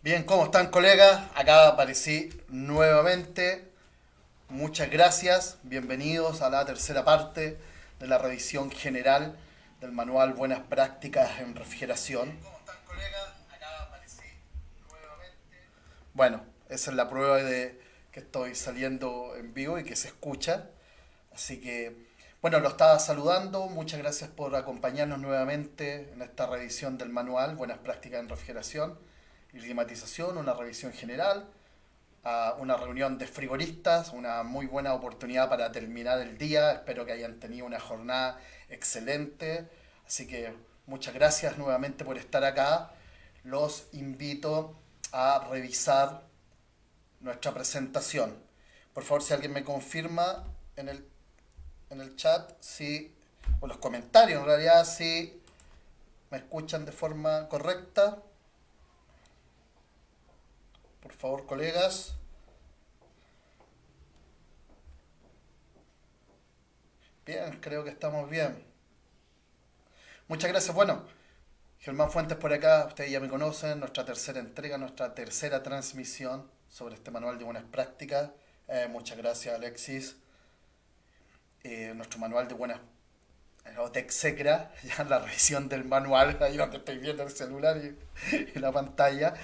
Bien, ¿cómo están, colegas? Acá aparecí nuevamente. Muchas gracias. Bienvenidos a la tercera parte de la revisión general del manual Buenas Prácticas en Refrigeración. ¿Cómo están, colegas? Acá aparecí nuevamente. Bueno, esa es la prueba de que estoy saliendo en vivo y que se escucha. Así que, bueno, lo estaba saludando. Muchas gracias por acompañarnos nuevamente en esta revisión del manual Buenas Prácticas en Refrigeración y Climatización, una revisión general, a una reunión de frigoristas, una muy buena oportunidad para terminar el día. Espero que hayan tenido una jornada excelente. Así que muchas gracias nuevamente por estar acá. Los invito a revisar nuestra presentación. Por favor, si alguien me confirma en el chat, si, o los comentarios en realidad, si me escuchan de forma correcta. Por favor, colegas. Bien, creo que estamos bien. Muchas gracias. Bueno, Germán Fuentes por acá, ustedes ya me conocen, nuestra tercera entrega, nuestra tercera transmisión sobre este manual de buenas prácticas. Muchas gracias, Alexis. Nuestro manual de buenas o TechSecra, ya la revisión del manual, ahí donde estoy viendo el celular y la pantalla.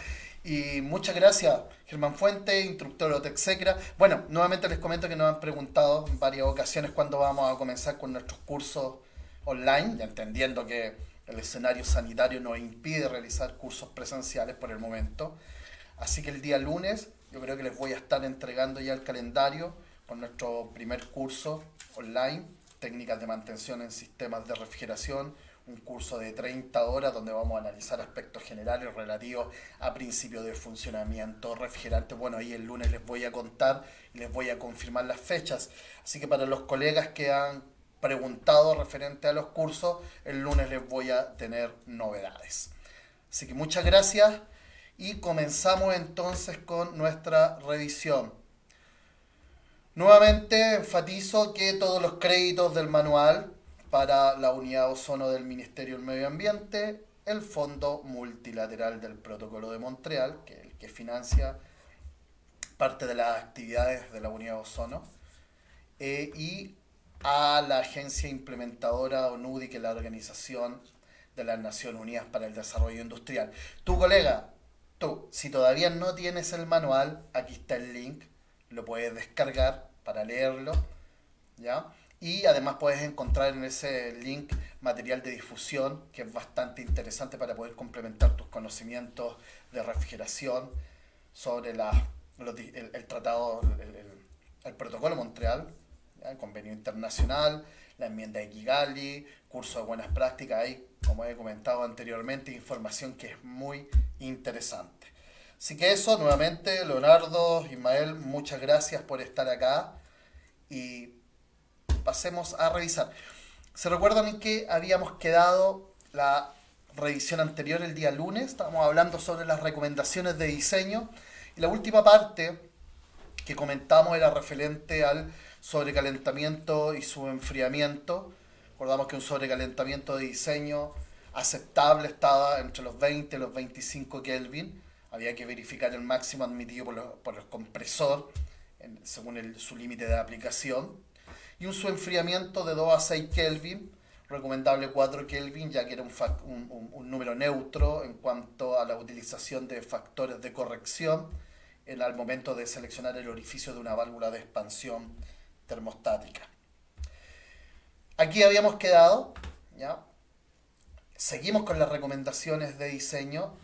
Y muchas gracias, Germán Fuente, instructor de TechSecra. Bueno, nuevamente les comento que nos han preguntado en varias ocasiones cuándo vamos a comenzar con nuestros cursos online, ya entendiendo que el escenario sanitario nos impide realizar cursos presenciales por el momento. Así que el día lunes yo creo que les voy a estar entregando ya el calendario con nuestro primer curso online, técnicas de mantención en sistemas de refrigeración, un curso de 30 horas donde vamos a analizar aspectos generales relativos a principios de funcionamiento refrigerante. Bueno, ahí el lunes les voy a contar y les voy a confirmar las fechas. Así que para los colegas que han preguntado referente a los cursos, el lunes les voy a tener novedades. Así que muchas gracias y comenzamos entonces con nuestra revisión. Nuevamente enfatizo que todos los créditos del manual para la unidad ozono del Ministerio del Medio Ambiente, el Fondo Multilateral del Protocolo de Montreal, que es el que financia parte de las actividades de la unidad ozono, y a la agencia implementadora ONUDI, que es la Organización de las Naciones Unidas para el Desarrollo Industrial. Tu colega, tú, si todavía no tienes el manual, aquí está el link, lo puedes descargar para leerlo, ¿ya? Y además puedes encontrar en ese link material de difusión que es bastante interesante para poder complementar tus conocimientos de refrigeración sobre el tratado, el protocolo Montreal, ¿ya? El convenio internacional, la enmienda de Kigali, curso de buenas prácticas. Hay, como he comentado anteriormente, información que es muy interesante. Así que eso, nuevamente, Leonardo, Ismael, muchas gracias por estar acá y pasemos a revisar. ¿Se recuerdan en qué habíamos quedado la revisión anterior el día lunes? Estábamos hablando sobre las recomendaciones de diseño y la última parte que comentamos era referente al sobrecalentamiento y su enfriamiento. Recordamos que un sobrecalentamiento de diseño aceptable estaba entre los 20 y los 25 Kelvin. Había que verificar el máximo admitido por el compresor según su límite de aplicación. Y un enfriamiento de 2 a 6 Kelvin, recomendable 4 Kelvin, ya que era un número neutro en cuanto a la utilización de factores de corrección al momento de seleccionar el orificio de una válvula de expansión termostática. Aquí habíamos quedado, ¿ya? Seguimos con las recomendaciones de diseño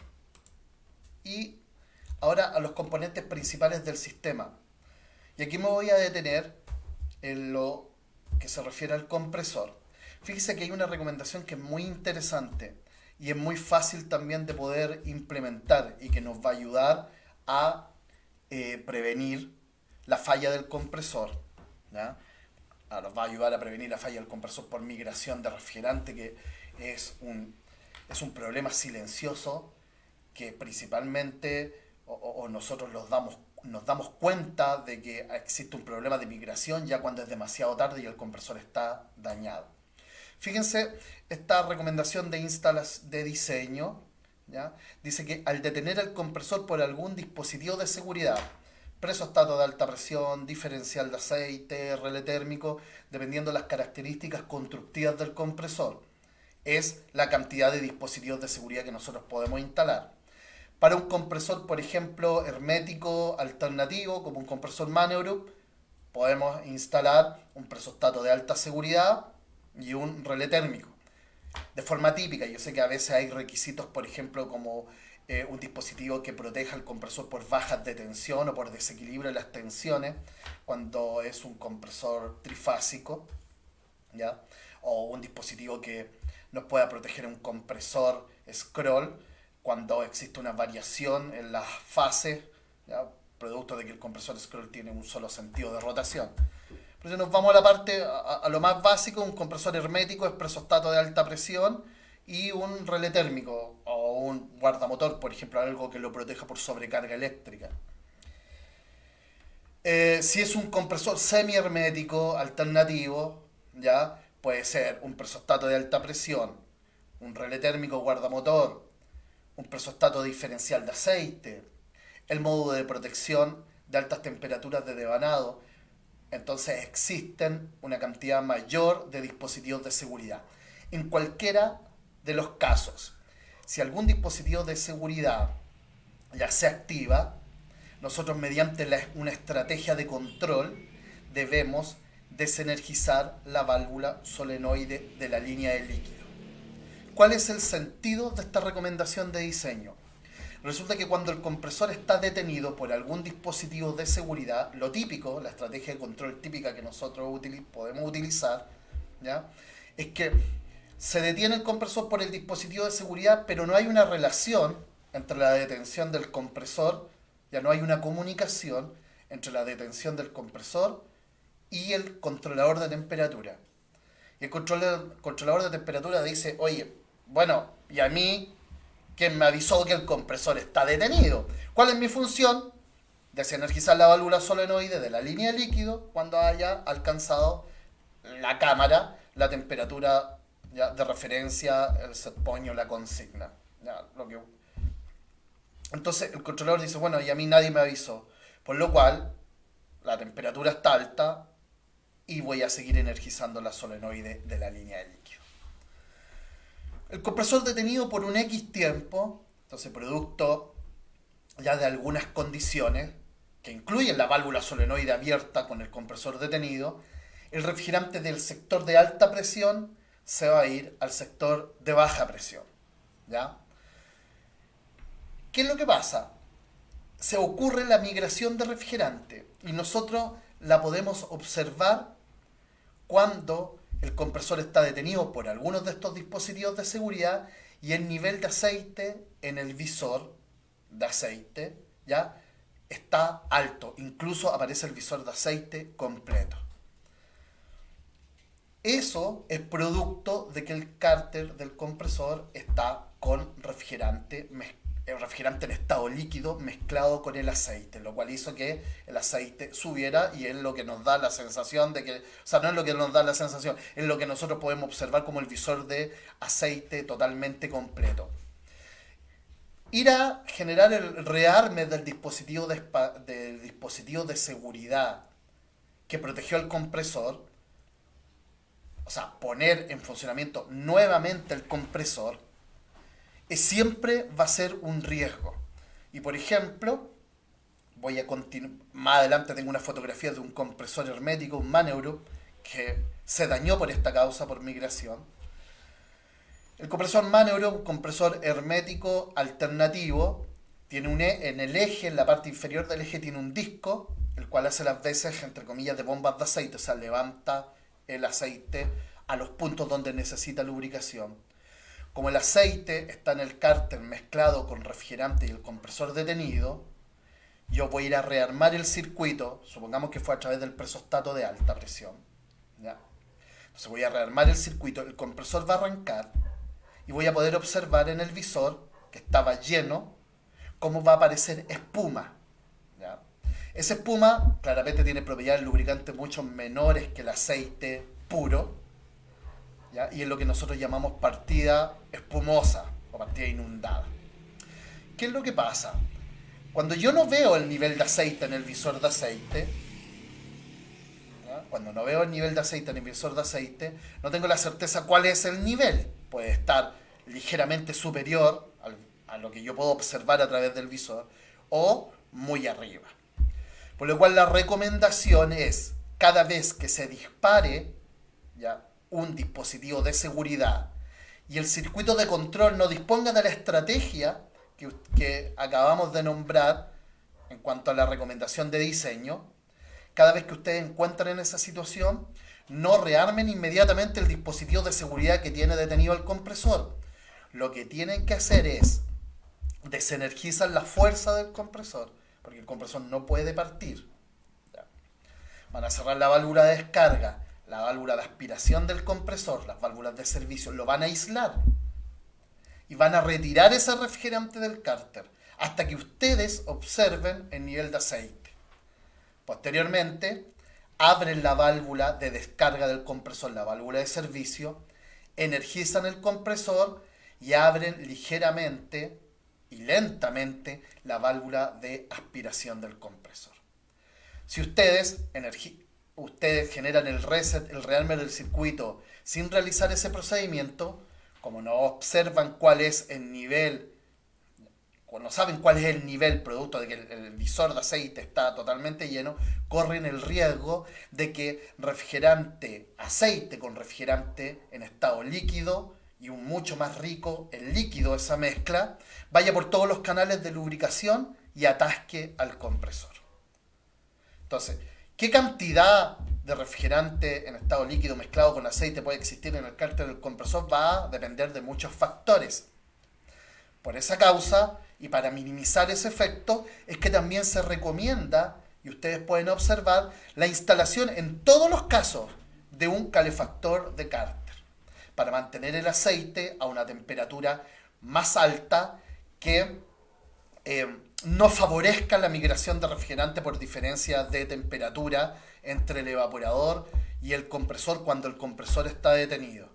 y ahora a los componentes principales del sistema. Y aquí me voy a detener en lo que se refiere al compresor. Fíjese que hay una recomendación que es muy interesante y es muy fácil también de poder implementar y que nos va a ayudar a prevenir la falla del compresor, ¿ya? Nos va a ayudar a prevenir la falla del compresor por migración de refrigerante, que es un problema silencioso que principalmente o nosotros nos damos cuenta de que existe un problema de migración ya cuando es demasiado tarde y el compresor está dañado. Fíjense, esta recomendación de diseño ¿ya? Dice que al detener el compresor por algún dispositivo de seguridad, presostato de alta presión, diferencial de aceite, relé térmico, dependiendo de las características constructivas del compresor, es la cantidad de dispositivos de seguridad que nosotros podemos instalar. Para un compresor, por ejemplo, hermético alternativo, como un compresor Maneurup, podemos instalar un presostato de alta seguridad y un relé térmico. De forma típica, yo sé que a veces hay requisitos, por ejemplo, como un dispositivo que proteja el compresor por bajas de tensión o por desequilibrio de las tensiones, cuando es un compresor trifásico, ¿ya? O un dispositivo que nos pueda proteger un compresor scroll cuando existe una variación en las fases, ¿ya? Producto de que el compresor scroll tiene un solo sentido de rotación. Por eso nos vamos a la parte, a lo más básico: un compresor hermético es presostato de alta presión y un relé térmico o un guardamotor, por ejemplo, algo que lo proteja por sobrecarga eléctrica. Si es un compresor semi-hermético alternativo, ¿ya? Puede ser un presostato de alta presión, un relé térmico guardamotor, un presostato diferencial de aceite, el módulo de protección de altas temperaturas de devanado. Entonces existen una cantidad mayor de dispositivos de seguridad. En cualquiera de los casos, si algún dispositivo de seguridad ya se activa, nosotros mediante una estrategia de control debemos desenergizar la válvula solenoide de la línea de líquido. ¿Cuál es el sentido de esta recomendación de diseño? Resulta que cuando el compresor está detenido por algún dispositivo de seguridad, lo típico, la estrategia de control típica que nosotros podemos utilizar, ¿ya? Es que se detiene el compresor por el dispositivo de seguridad, pero no hay una relación entre la detención del compresor, ya no hay una comunicación entre la detención del compresor y el controlador de temperatura. Y el controlador de temperatura dice: oye, bueno, y a mí, ¿quién me avisó que el compresor está detenido? ¿Cuál es mi función? Desenergizar la válvula solenoide de la línea de líquido cuando haya alcanzado la cámara la temperatura, ¿ya?, de referencia, el set point o la consigna. ¿Ya? Entonces el controlador dice: bueno, y a mí nadie me avisó. Por lo cual, la temperatura está alta y voy a seguir energizando la solenoide de la línea de líquido. El compresor detenido por un X tiempo, entonces producto ya de algunas condiciones que incluyen la válvula solenoide abierta con el compresor detenido, el refrigerante del sector de alta presión se va a ir al sector de baja presión, ¿ya? ¿Qué es lo que pasa? Se ocurre la migración de refrigerante y nosotros la podemos observar cuando el compresor está detenido por algunos de estos dispositivos de seguridad y el nivel de aceite en el visor de aceite, ¿ya?, está alto. Incluso aparece el visor de aceite completo. Eso es producto de que el cárter del compresor está con refrigerante en estado líquido mezclado con el aceite, lo cual hizo que el aceite subiera, y es lo que nos da la sensación de que, o sea, no es lo que nos da la sensación, es lo que nosotros podemos observar como el visor de aceite totalmente completo. Ir a generar el rearme del dispositivo de seguridad que protegió el compresor, o sea, poner en funcionamiento nuevamente el compresor, siempre va a ser un riesgo. Y por ejemplo, voy a continuar, más adelante tengo una fotografía de un compresor hermético, un Maneurup, que se dañó por esta causa, por migración. El compresor Maneurup, un compresor hermético alternativo, tiene en el eje, en la parte inferior del eje, tiene un disco, el cual hace las veces, entre comillas, de bombas de aceite, o sea, levanta el aceite a los puntos donde necesita lubricación. Como el aceite está en el cárter mezclado con refrigerante y el compresor detenido, yo voy a ir a rearmar el circuito, supongamos que fue a través del presostato de alta presión, ¿ya? Entonces voy a rearmar el circuito, el compresor va a arrancar y voy a poder observar en el visor, que estaba lleno, cómo va a aparecer espuma, ¿ya? Esa espuma claramente tiene propiedades lubricantes mucho menores que el aceite puro, ¿ya? Y es lo que nosotros llamamos partida espumosa o partida inundada. ¿qué es lo que pasa? Cuando yo no veo el nivel de aceite en el visor de aceite, ¿ya? Cuando no veo el nivel de aceite en el visor de aceite, no tengo la certeza cuál es el nivel. Puede estar ligeramente superior a lo que yo puedo observar a través del visor o muy arriba. Por lo cual la recomendación es, cada vez que se dispare, ¿ya?, un dispositivo de seguridad y el circuito de control no disponga de la estrategia que acabamos de nombrar en cuanto a la recomendación de diseño, cada vez que ustedes encuentren esa situación, no rearmen inmediatamente el dispositivo de seguridad que tiene detenido el compresor. Lo que tienen que hacer es desenergizar la fuerza del compresor, porque el compresor no puede partir. ¿Ya? Van a cerrar la válvula de descarga, la válvula de aspiración del compresor, las válvulas de servicio, lo van a aislar y van a retirar ese refrigerante del cárter hasta que ustedes observen el nivel de aceite. Posteriormente, abren la válvula de descarga del compresor, la válvula de servicio, energizan el compresor y abren ligeramente y lentamente la válvula de aspiración del compresor. Si ustedes generan el reset, el rearme del circuito sin realizar ese procedimiento, como no observan cuál es el nivel, no saben cuál es el nivel producto de que el visor de aceite está totalmente lleno, corren el riesgo de que aceite con refrigerante en estado líquido y un mucho más rico en líquido, esa mezcla, vaya por todos los canales de lubricación y atasque al compresor. Entonces, ¿qué cantidad de refrigerante en estado líquido mezclado con aceite puede existir en el cárter del compresor? Va a depender de muchos factores. Por esa causa, y para minimizar ese efecto, es que también se recomienda, y ustedes pueden observar, la instalación en todos los casos de un calefactor de cárter, para mantener el aceite a una temperatura más alta que no favorezca la migración de refrigerante por diferencia de temperatura entre el evaporador y el compresor cuando el compresor está detenido.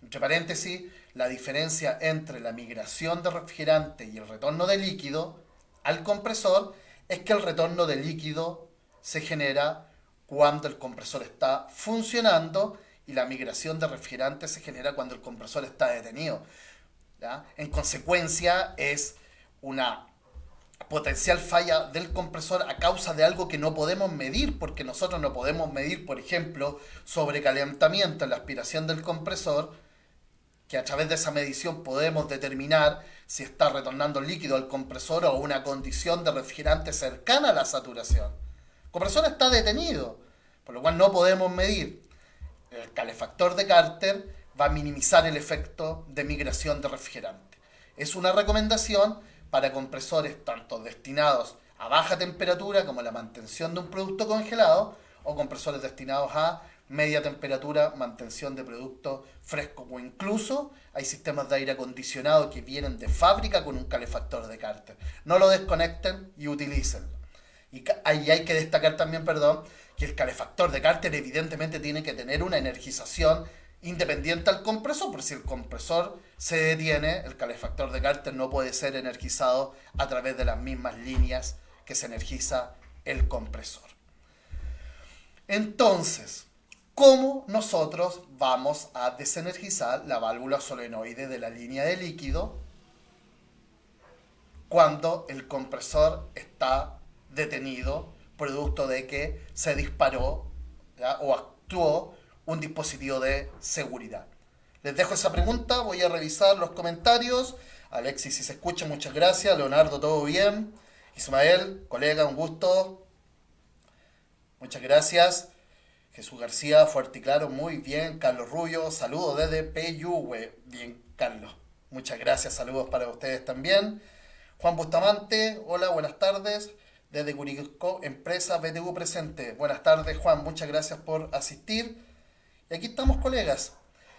Entre paréntesis, la diferencia entre la migración de refrigerante y el retorno de líquido al compresor es que el retorno de líquido se genera cuando el compresor está funcionando y la migración de refrigerante se genera cuando el compresor está detenido. ¿Ya? En consecuencia, es una potencial falla del compresor a causa de algo que no podemos medir, porque nosotros no podemos medir, por ejemplo, sobrecalentamiento en la aspiración del compresor, que a través de esa medición podemos determinar si está retornando líquido al compresor o una condición de refrigerante cercana a la saturación. El compresor está detenido, por lo cual no podemos medir. El calefactor de cárter va a minimizar el efecto de migración de refrigerante. Es una recomendación para compresores tanto destinados a baja temperatura como la mantención de un producto congelado o compresores destinados a media temperatura, mantención de producto fresco, o incluso hay sistemas de aire acondicionado que vienen de fábrica con un calefactor de cárter. No lo desconecten y utilícenlo. Y ahí hay que destacar también, que el calefactor de cárter evidentemente tiene que tener una energización independiente al compresor, porque si el compresor se detiene, el calefactor de cárter no puede ser energizado a través de las mismas líneas que se energiza el compresor. Entonces, ¿cómo nosotros vamos a desenergizar la válvula solenoide de la línea de líquido cuando el compresor está detenido, producto de que se disparó, ¿ya?, o actuó un dispositivo de seguridad? Les dejo esa pregunta, voy a revisar los comentarios. Alexis, si se escucha, muchas gracias. Leonardo, todo bien. Ismael, colega, un gusto. Muchas gracias. Jesús García, fuerte y claro, muy bien. Carlos Rubio, saludos desde Peyúgue. Bien, Carlos. Muchas gracias, saludos para ustedes también. Juan Bustamante, hola, buenas tardes. Desde Curicó, empresa BTU presente. Buenas tardes, Juan, muchas gracias por asistir. Y aquí estamos, colegas.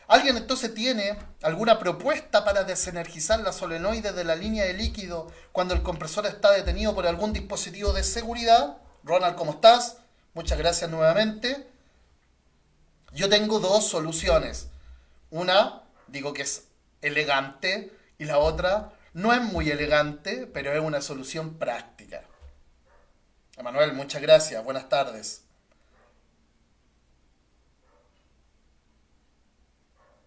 ¿Alguien entonces tiene alguna propuesta para desenergizar la solenoide de la línea de líquido cuando el compresor está detenido por algún dispositivo de seguridad? Ronald, ¿cómo estás? Muchas gracias nuevamente. Yo tengo dos soluciones. Una, digo que es elegante, y la otra, No es muy elegante, pero es una solución práctica. Emanuel, muchas gracias. Buenas tardes.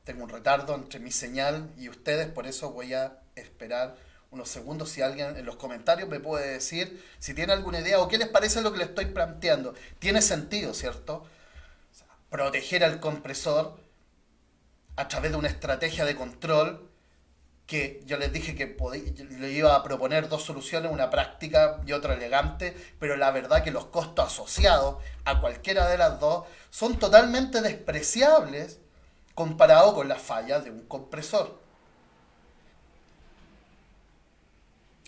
Tengo un retardo entre mi señal y ustedes, por eso voy a esperar unos segundos si alguien en los comentarios me puede decir si tiene alguna idea o qué les parece lo que le estoy planteando. Tiene sentido, ¿cierto? Proteger al compresor a través de una estrategia de control que yo les dije que le iba a proponer dos soluciones, una práctica y otra elegante, pero la verdad que los costos asociados a cualquiera de las dos son totalmente despreciables comparado con las fallas de un compresor.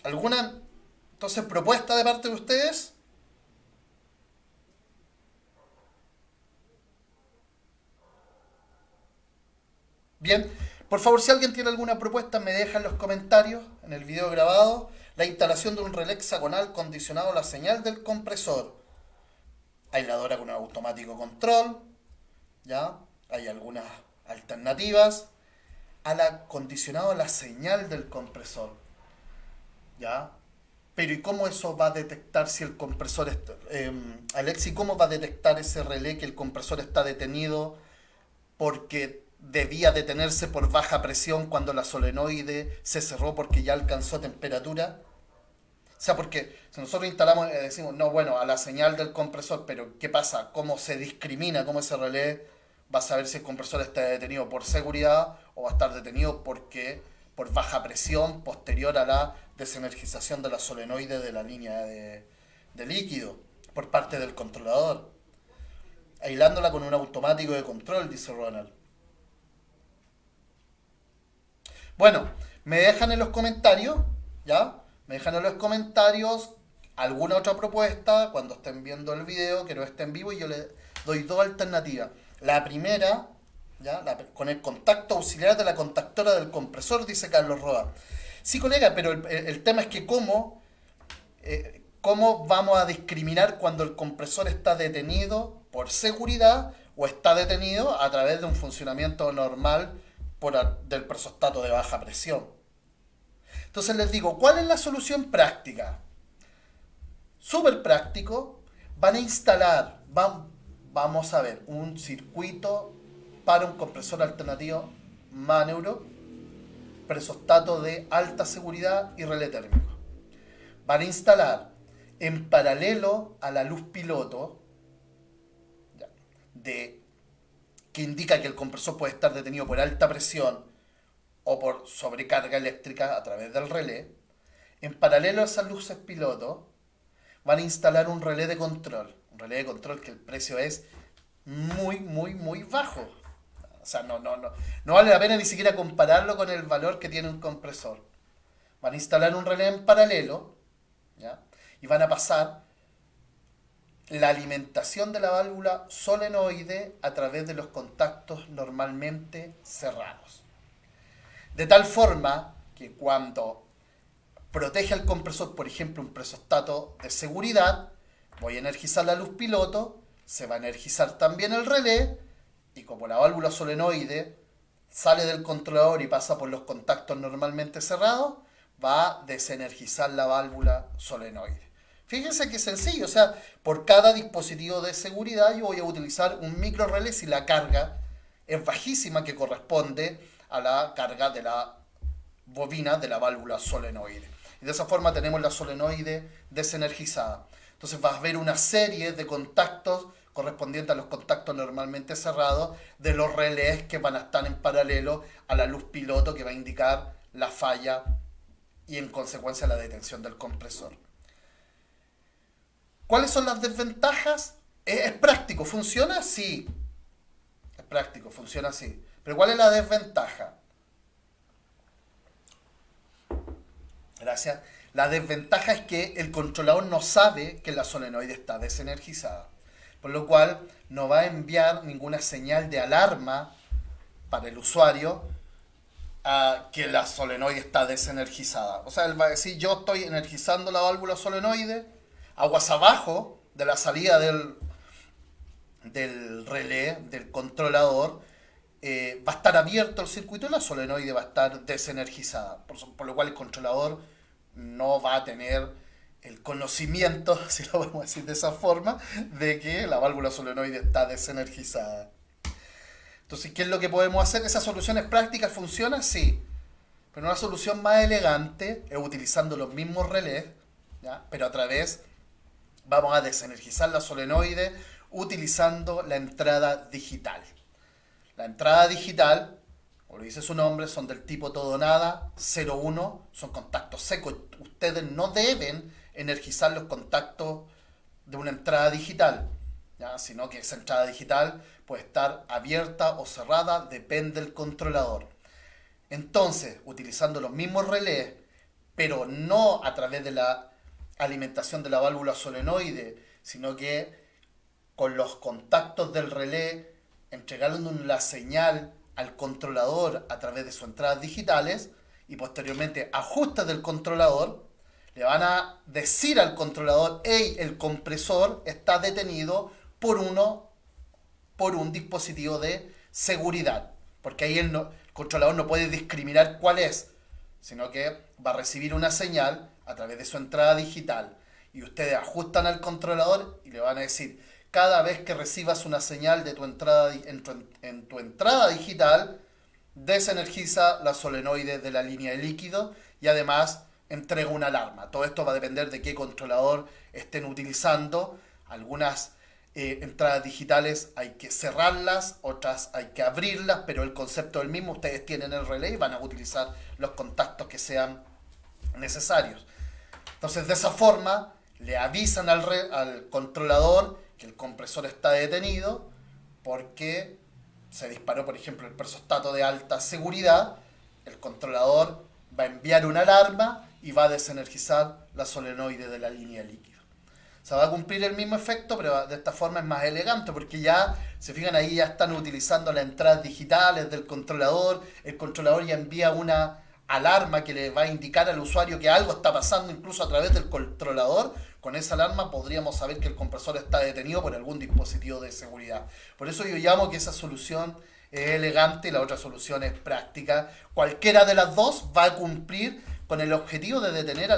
¿Alguna entonces propuesta de parte de ustedes? Bien, por favor, si alguien tiene alguna propuesta, me deja en los comentarios, en el video grabado. La instalación de un relé hexagonal condicionado a la señal del compresor. Aisladora con un automático control. ¿Ya? Hay algunas alternativas. Condicionado a la señal del compresor. ¿Ya? Pero ¿y cómo eso va a detectar si el compresor está... Alexi, ¿cómo va a detectar ese relé que el compresor está detenido porque debía detenerse por baja presión cuando la solenoide se cerró porque ya alcanzó temperatura? O sea, porque si nosotros instalamos, decimos, no, bueno, a la señal del compresor, pero ¿qué pasa? ¿Cómo se discrimina? ¿Cómo ese relé va a saber si el compresor está detenido por seguridad o va a estar detenido porque por baja presión posterior a la desenergización de la solenoide de la línea de líquido por parte del controlador? Aislándola con un automático de control, dice Ronald. Bueno, me dejan en los comentarios, ¿ya? Me dejan en los comentarios alguna otra propuesta cuando estén viendo el video, que no esté en vivo, y yo les doy dos alternativas. La primera, ¿ya? Con el contacto auxiliar de la contactora del compresor, dice Carlos Roa. Sí, colega, pero el tema es que cómo vamos a discriminar cuando el compresor está detenido por seguridad o está detenido a través de un funcionamiento normal del presostato de baja presión. Entonces les digo, ¿cuál es la solución práctica? Súper práctico. Van a instalar, vamos a ver, un circuito para un compresor alternativo Maneuro, presostato de alta seguridad y relé térmico. Van a instalar en paralelo a la luz piloto de que indica que el compresor puede estar detenido por alta presión o por sobrecarga eléctrica a través del relé. En paralelo a esas luces piloto, van a instalar un relé de control. Un relé de control que el precio es muy, muy, muy bajo. O sea, no vale la pena ni siquiera compararlo con el valor que tiene un compresor. Van a instalar un relé en paralelo, ¿ya? Y van a pasar la alimentación de la válvula solenoide a través de los contactos normalmente cerrados. De tal forma que cuando protege al compresor, por ejemplo, un presostato de seguridad, voy a energizar la luz piloto, se va a energizar también el relé, y como la válvula solenoide sale del controlador y pasa por los contactos normalmente cerrados, va a desenergizar la válvula solenoide. Fíjense qué sencillo, o sea, por cada dispositivo de seguridad yo voy a utilizar un micro relé si la carga es bajísima, que corresponde a la carga de la bobina de la válvula solenoide. Y de esa forma tenemos la solenoide desenergizada. Entonces vas a ver una serie de contactos correspondientes a los contactos normalmente cerrados de los relés que van a estar en paralelo a la luz piloto que va a indicar la falla y en consecuencia la detención del compresor. ¿Cuáles son las desventajas? ¿Es práctico? ¿Funciona? Sí. Es práctico, funciona así. Pero ¿cuál es la desventaja? Gracias. La desventaja es que el controlador no sabe que la solenoide está desenergizada. Por lo cual no va a enviar ninguna señal de alarma para el usuario a que la solenoide está desenergizada. O sea, él va a decir, yo estoy energizando la válvula solenoide, aguas abajo de la salida del relé, del controlador, va a estar abierto el circuito y la solenoide va a estar desenergizada. Por lo cual el controlador no va a tener el conocimiento, si lo podemos decir de esa forma, de que la válvula solenoide está desenergizada. Entonces, ¿qué es lo que podemos hacer? ¿Esas soluciones prácticas funcionan? Sí. Pero una solución más elegante es utilizando los mismos relés, ¿ya? Pero a través, vamos a desenergizar la solenoide utilizando la entrada digital. La entrada digital, como lo dice su nombre, son del tipo todo nada, 0,1, son contactos secos. Ustedes no deben energizar los contactos de una entrada digital, ¿ya? Sino que esa entrada digital puede estar abierta o cerrada, depende del controlador. Entonces, utilizando los mismos relés, pero no a través de la alimentación de la válvula solenoide, sino que con los contactos del relé, entregando la señal al controlador a través de sus entradas digitales y posteriormente ajustes del controlador, le van a decir al controlador: hey, el compresor está detenido por un dispositivo de seguridad. Porque ahí el controlador no puede discriminar cuál es, sino que va a recibir una señal a través de su entrada digital. Y ustedes ajustan al controlador y le van a decir: cada vez que recibas una señal de tu entrada, en tu entrada digital, desenergiza la solenoide de la línea de líquido y además entrega una alarma. Todo esto va a depender de qué controlador estén utilizando. Algunas entradas digitales hay que cerrarlas, otras hay que abrirlas, pero el concepto es el mismo. Ustedes tienen el relé y van a utilizar los contactos que sean necesarios. Entonces, de esa forma, le avisan al controlador que el compresor está detenido porque se disparó, por ejemplo, el persostato de alta seguridad. El controlador va a enviar una alarma y va a desenergizar la solenoide de la línea de líquido. O sea, va a cumplir el mismo efecto, pero de esta forma es más elegante, porque ya, se fijan ahí, ya están utilizando las entradas digitales del controlador. El controlador ya envía una alarma que le va a indicar al usuario que algo está pasando, incluso a través del controlador. Con esa alarma podríamos saber que el compresor está detenido por algún dispositivo de seguridad. Por eso yo llamo que esa solución es elegante y la otra solución es práctica. Cualquiera de las dos va a cumplir con el objetivo de detener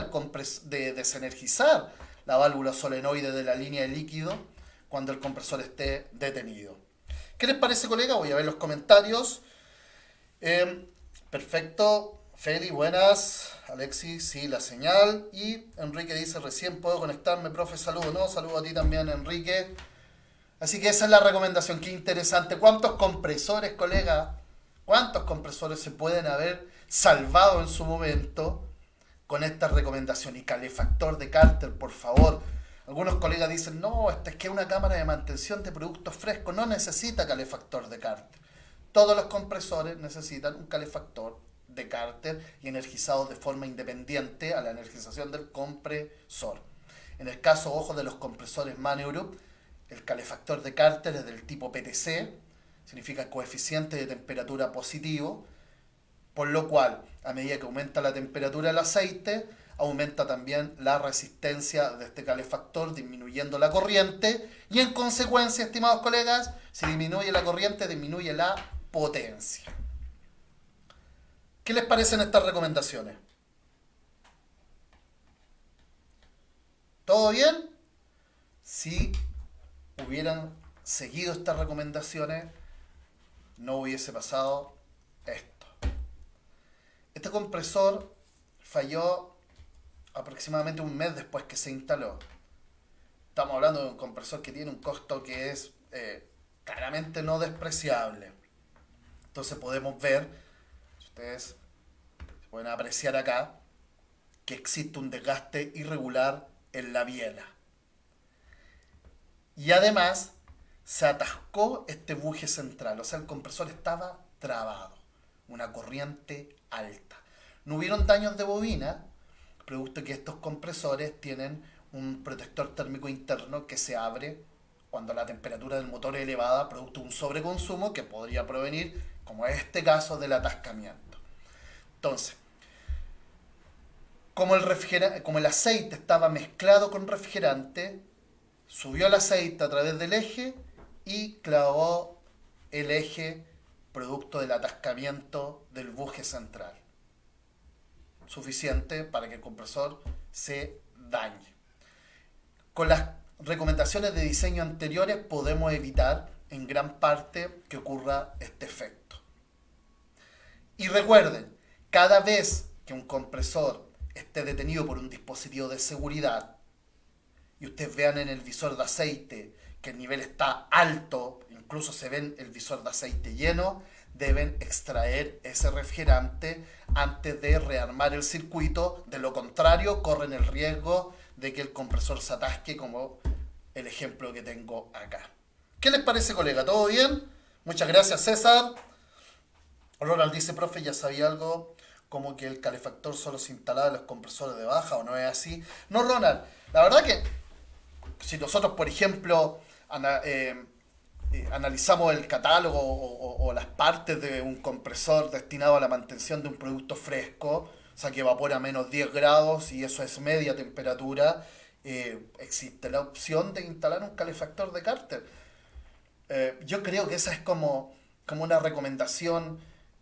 de desenergizar la válvula solenoide de la línea de líquido cuando el compresor esté detenido. ¿Qué les parece, colega? Voy a ver los comentarios. Perfecto. Feli, buenas. Alexis, sí, la señal. Y Enrique dice: recién puedo conectarme, profe, saludo. No, saludo a ti también, Enrique. Así que esa es la recomendación. Qué interesante. ¿Cuántos compresores, colega? ¿Cuántos compresores se pueden haber salvado en su momento con esta recomendación? Y calefactor de Carter, por favor. Algunos colegas dicen: no, esta es que una cámara de mantención de productos frescos no necesita calefactor de Carter. Todos los compresores necesitan un calefactor de Carter y energizados de forma independiente a la energización del compresor. En el caso, ojo, de los compresores Maneurup, el calefactor de Carter es del tipo PTC, significa coeficiente de temperatura positivo, por lo cual, a medida que aumenta la temperatura del aceite, aumenta también la resistencia de este calefactor, disminuyendo la corriente, y en consecuencia, estimados colegas, si disminuye la corriente, disminuye la potencia. ¿Qué les parecen estas recomendaciones? ¿Todo bien? Si hubieran seguido estas recomendaciones, no hubiese pasado esto. Este compresor falló aproximadamente un mes después que se instaló. Estamos hablando de un compresor que tiene un costo que es claramente no despreciable. Entonces podemos ver, ustedes pueden apreciar acá, que existe un desgaste irregular en la biela. Y además se atascó este buje central, o sea, el compresor estaba trabado, una corriente alta. No hubieron daños de bobina, producto que estos compresores tienen un protector térmico interno que se abre cuando la temperatura del motor es elevada, producto de un sobreconsumo que podría provenir, como es este caso, del atascamiento. Entonces, como el aceite estaba mezclado con refrigerante, subió el aceite a través del eje y clavó el eje producto del atascamiento del buje central. Suficiente para que el compresor se dañe. Con las recomendaciones de diseño anteriores podemos evitar en gran parte que ocurra este efecto. Y recuerden, cada vez que un compresor esté detenido por un dispositivo de seguridad y ustedes vean en el visor de aceite que el nivel está alto, incluso se ve el visor de aceite lleno, deben extraer ese refrigerante antes de rearmar el circuito. De lo contrario, corren el riesgo de que el compresor se atasque, como el ejemplo que tengo acá. ¿Qué les parece, colega? ¿Todo bien? Muchas gracias, César. Ronald dice, profe, ¿ya sabía algo como que el calefactor solo se instalaba en los compresores de baja o no es así? No, Ronald, la verdad que si nosotros, por ejemplo, analizamos el catálogo o las partes de un compresor destinado a la mantención de un producto fresco, o sea que evapora a menos 10 grados y eso es media temperatura, existe la opción de instalar un calefactor de cárter. Yo creo que esa es como una recomendación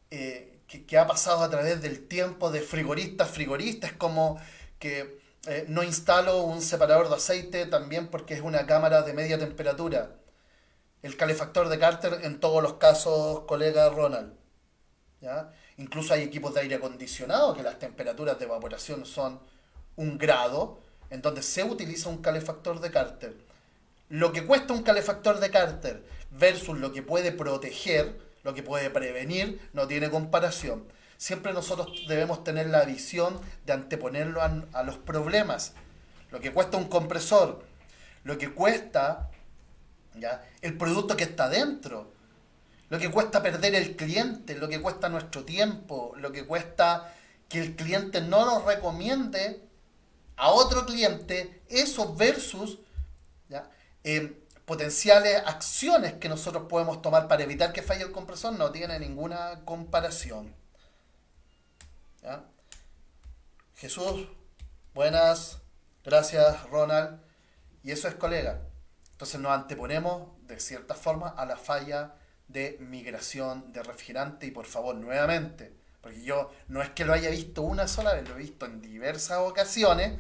que ha pasado a través del tiempo de frigorista a frigorista. Es como que no instalo un separador de aceite también porque es una cámara de media temperatura. El calefactor de cárter en todos los casos, colega Ronald. ¿Ya? Incluso hay equipos de aire acondicionado que las temperaturas de evaporación son 1 grado, en donde se utiliza un calefactor de cárter. Lo que cuesta un calefactor de cárter versus lo que puede proteger, lo que puede prevenir, no tiene comparación. Siempre nosotros debemos tener la visión de anteponerlo a los problemas. Lo que cuesta un compresor, lo que cuesta, ¿ya?, el producto que está dentro, lo que cuesta perder el cliente, lo que cuesta nuestro tiempo, lo que cuesta que el cliente no nos recomiende a otro cliente, eso versus, ¿ya?, potenciales acciones que nosotros podemos tomar para evitar que falle el compresor, no tiene ninguna comparación. ¿Ya? Jesús, buenas, gracias Ronald. Y eso es, colega. Entonces nos anteponemos de cierta forma a la falla de migración de refrigerante. Y por favor, nuevamente, porque yo no es que lo haya visto una sola vez, lo he visto en diversas ocasiones,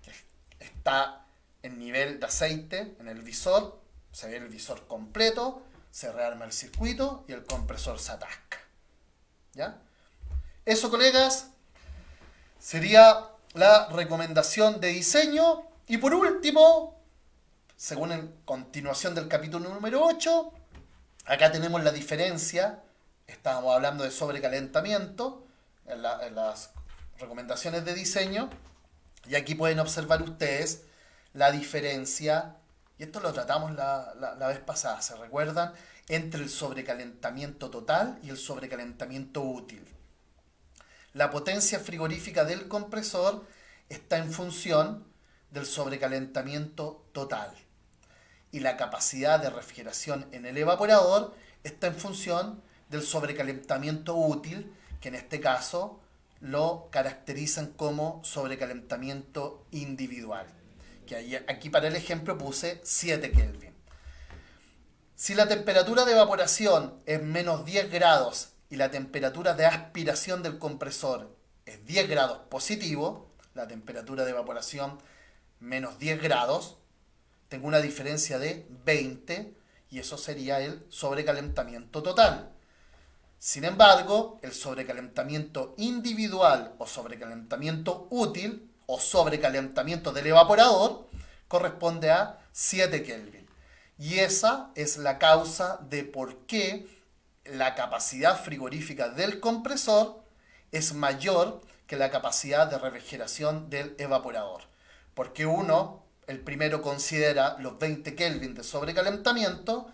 que está en nivel de aceite en el visor, se ve el visor completo, se rearma el circuito y el compresor se atasca. ¿Ya? Eso, colegas, sería la recomendación de diseño. Y por último, según en continuación del capítulo número 8, acá tenemos la diferencia. Estábamos hablando de sobrecalentamiento en las recomendaciones de diseño. Y aquí pueden observar ustedes la diferencia, y esto lo tratamos la vez pasada, ¿se recuerdan? Entre el sobrecalentamiento total y el sobrecalentamiento útil. La potencia frigorífica del compresor está en función del sobrecalentamiento total. Y la capacidad de refrigeración en el evaporador está en función del sobrecalentamiento útil, que en este caso lo caracterizan como sobrecalentamiento individual. Que aquí para el ejemplo puse 7 Kelvin. Si la temperatura de evaporación es menos 10 grados y la temperatura de aspiración del compresor es 10 grados positivo, la temperatura de evaporación menos 10 grados, tengo una diferencia de 20 y eso sería el sobrecalentamiento total. Sin embargo, el sobrecalentamiento individual o sobrecalentamiento útil o sobrecalentamiento del evaporador corresponde a 7 Kelvin. Y esa es la causa de por qué la capacidad frigorífica del compresor es mayor que la capacidad de refrigeración del evaporador. Porque el primero considera los 20 Kelvin de sobrecalentamiento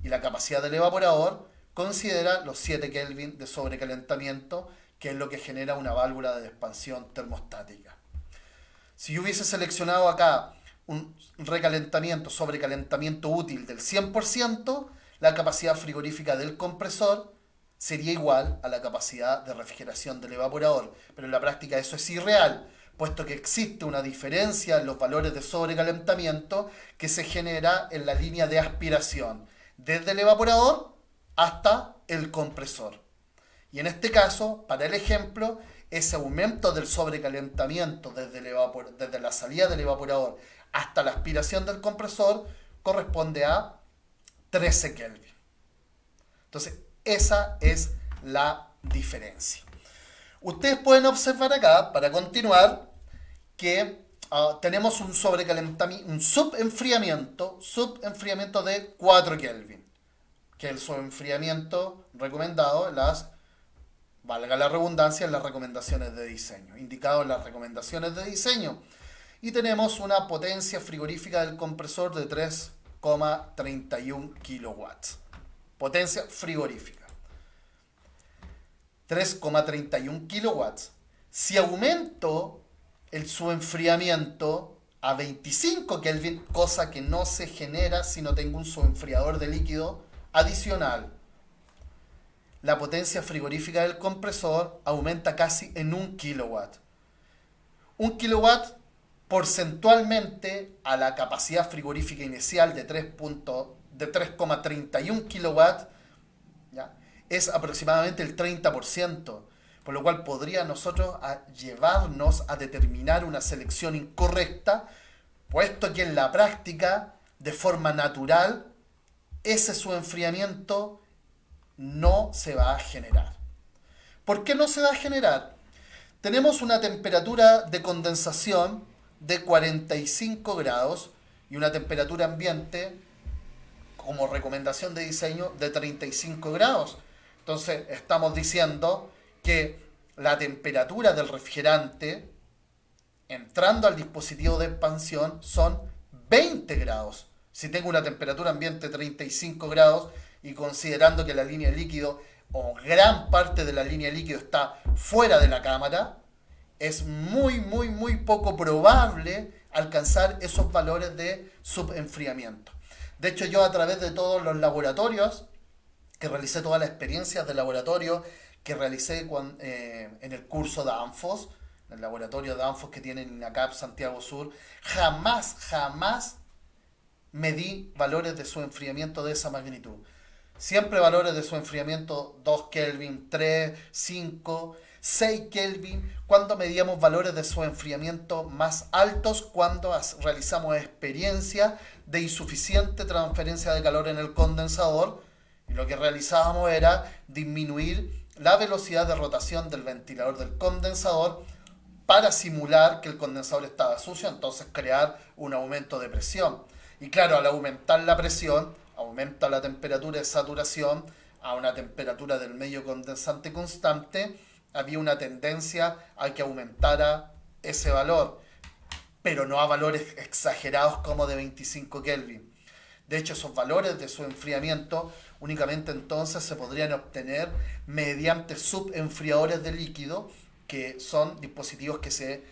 y la capacidad del evaporador considera los 7 Kelvin de sobrecalentamiento, que es lo que genera una válvula de expansión termostática. Si yo hubiese seleccionado acá un sobrecalentamiento útil del 100%, la capacidad frigorífica del compresor sería igual a la capacidad de refrigeración del evaporador. Pero en la práctica eso es irreal, puesto que existe una diferencia en los valores de sobrecalentamiento que se genera en la línea de aspiración, desde el evaporador hasta el compresor. Y en este caso, para el ejemplo, ese aumento del sobrecalentamiento desde la salida del evaporador hasta la aspiración del compresor corresponde a 13 Kelvin. Entonces, esa es la diferencia. Ustedes pueden observar acá, para continuar, que tenemos un sobrecalentamiento, un subenfriamiento de 4 Kelvin, que es el subenfriamiento recomendado en valga la redundancia, en las recomendaciones de diseño, indicado en las recomendaciones de diseño. Y tenemos una potencia frigorífica del compresor de 3,31 kilowatts. Potencia frigorífica. 3,31 kilowatts. Si aumento su enfriamiento a 25 Kelvin, cosa que no se genera si no tengo un subenfriador de líquido adicional, la potencia frigorífica del compresor aumenta casi en 1 kilowatt. 1 kilowatt porcentualmente a la capacidad frigorífica inicial de 3,31 kilowatt, ¿ya?, es aproximadamente el 30%, por lo cual podría nosotros llevarnos a determinar una selección incorrecta, puesto que en la práctica, de forma natural, ese subenfriamiento no se va a generar. ¿Por qué no se va a generar? Tenemos una temperatura de condensación de 45 grados y una temperatura ambiente, como recomendación de diseño, de 35 grados. Entonces estamos diciendo que la temperatura del refrigerante entrando al dispositivo de expansión son 20 grados. Si tengo una temperatura ambiente de 35 grados y considerando que la línea de líquido o gran parte de la línea de líquido está fuera de la cámara, es muy poco probable alcanzar esos valores de subenfriamiento. De hecho, yo a través de todos los laboratorios, que realicé todas las experiencias de laboratorio que realicé en el curso de ANFOS, el laboratorio de ANFOS que tienen en INACAP Santiago Sur, jamás medí valores de subenfriamiento de esa magnitud. Siempre valores de subenfriamiento 2 Kelvin, 3, 5, 6 Kelvin, cuando medíamos valores de subenfriamiento más altos, cuando realizamos experiencias de insuficiente transferencia de calor en el condensador, y lo que realizábamos era disminuir la velocidad de rotación del ventilador del condensador para simular que el condensador estaba sucio, entonces crear un aumento de presión. Y claro, al aumentar la presión, aumenta la temperatura de saturación a una temperatura del medio condensante constante, había una tendencia a que aumentara ese valor, pero no a valores exagerados como de 25 Kelvin. De hecho, esos valores de su enfriamiento únicamente entonces se podrían obtener mediante subenfriadores de líquido, que son dispositivos que se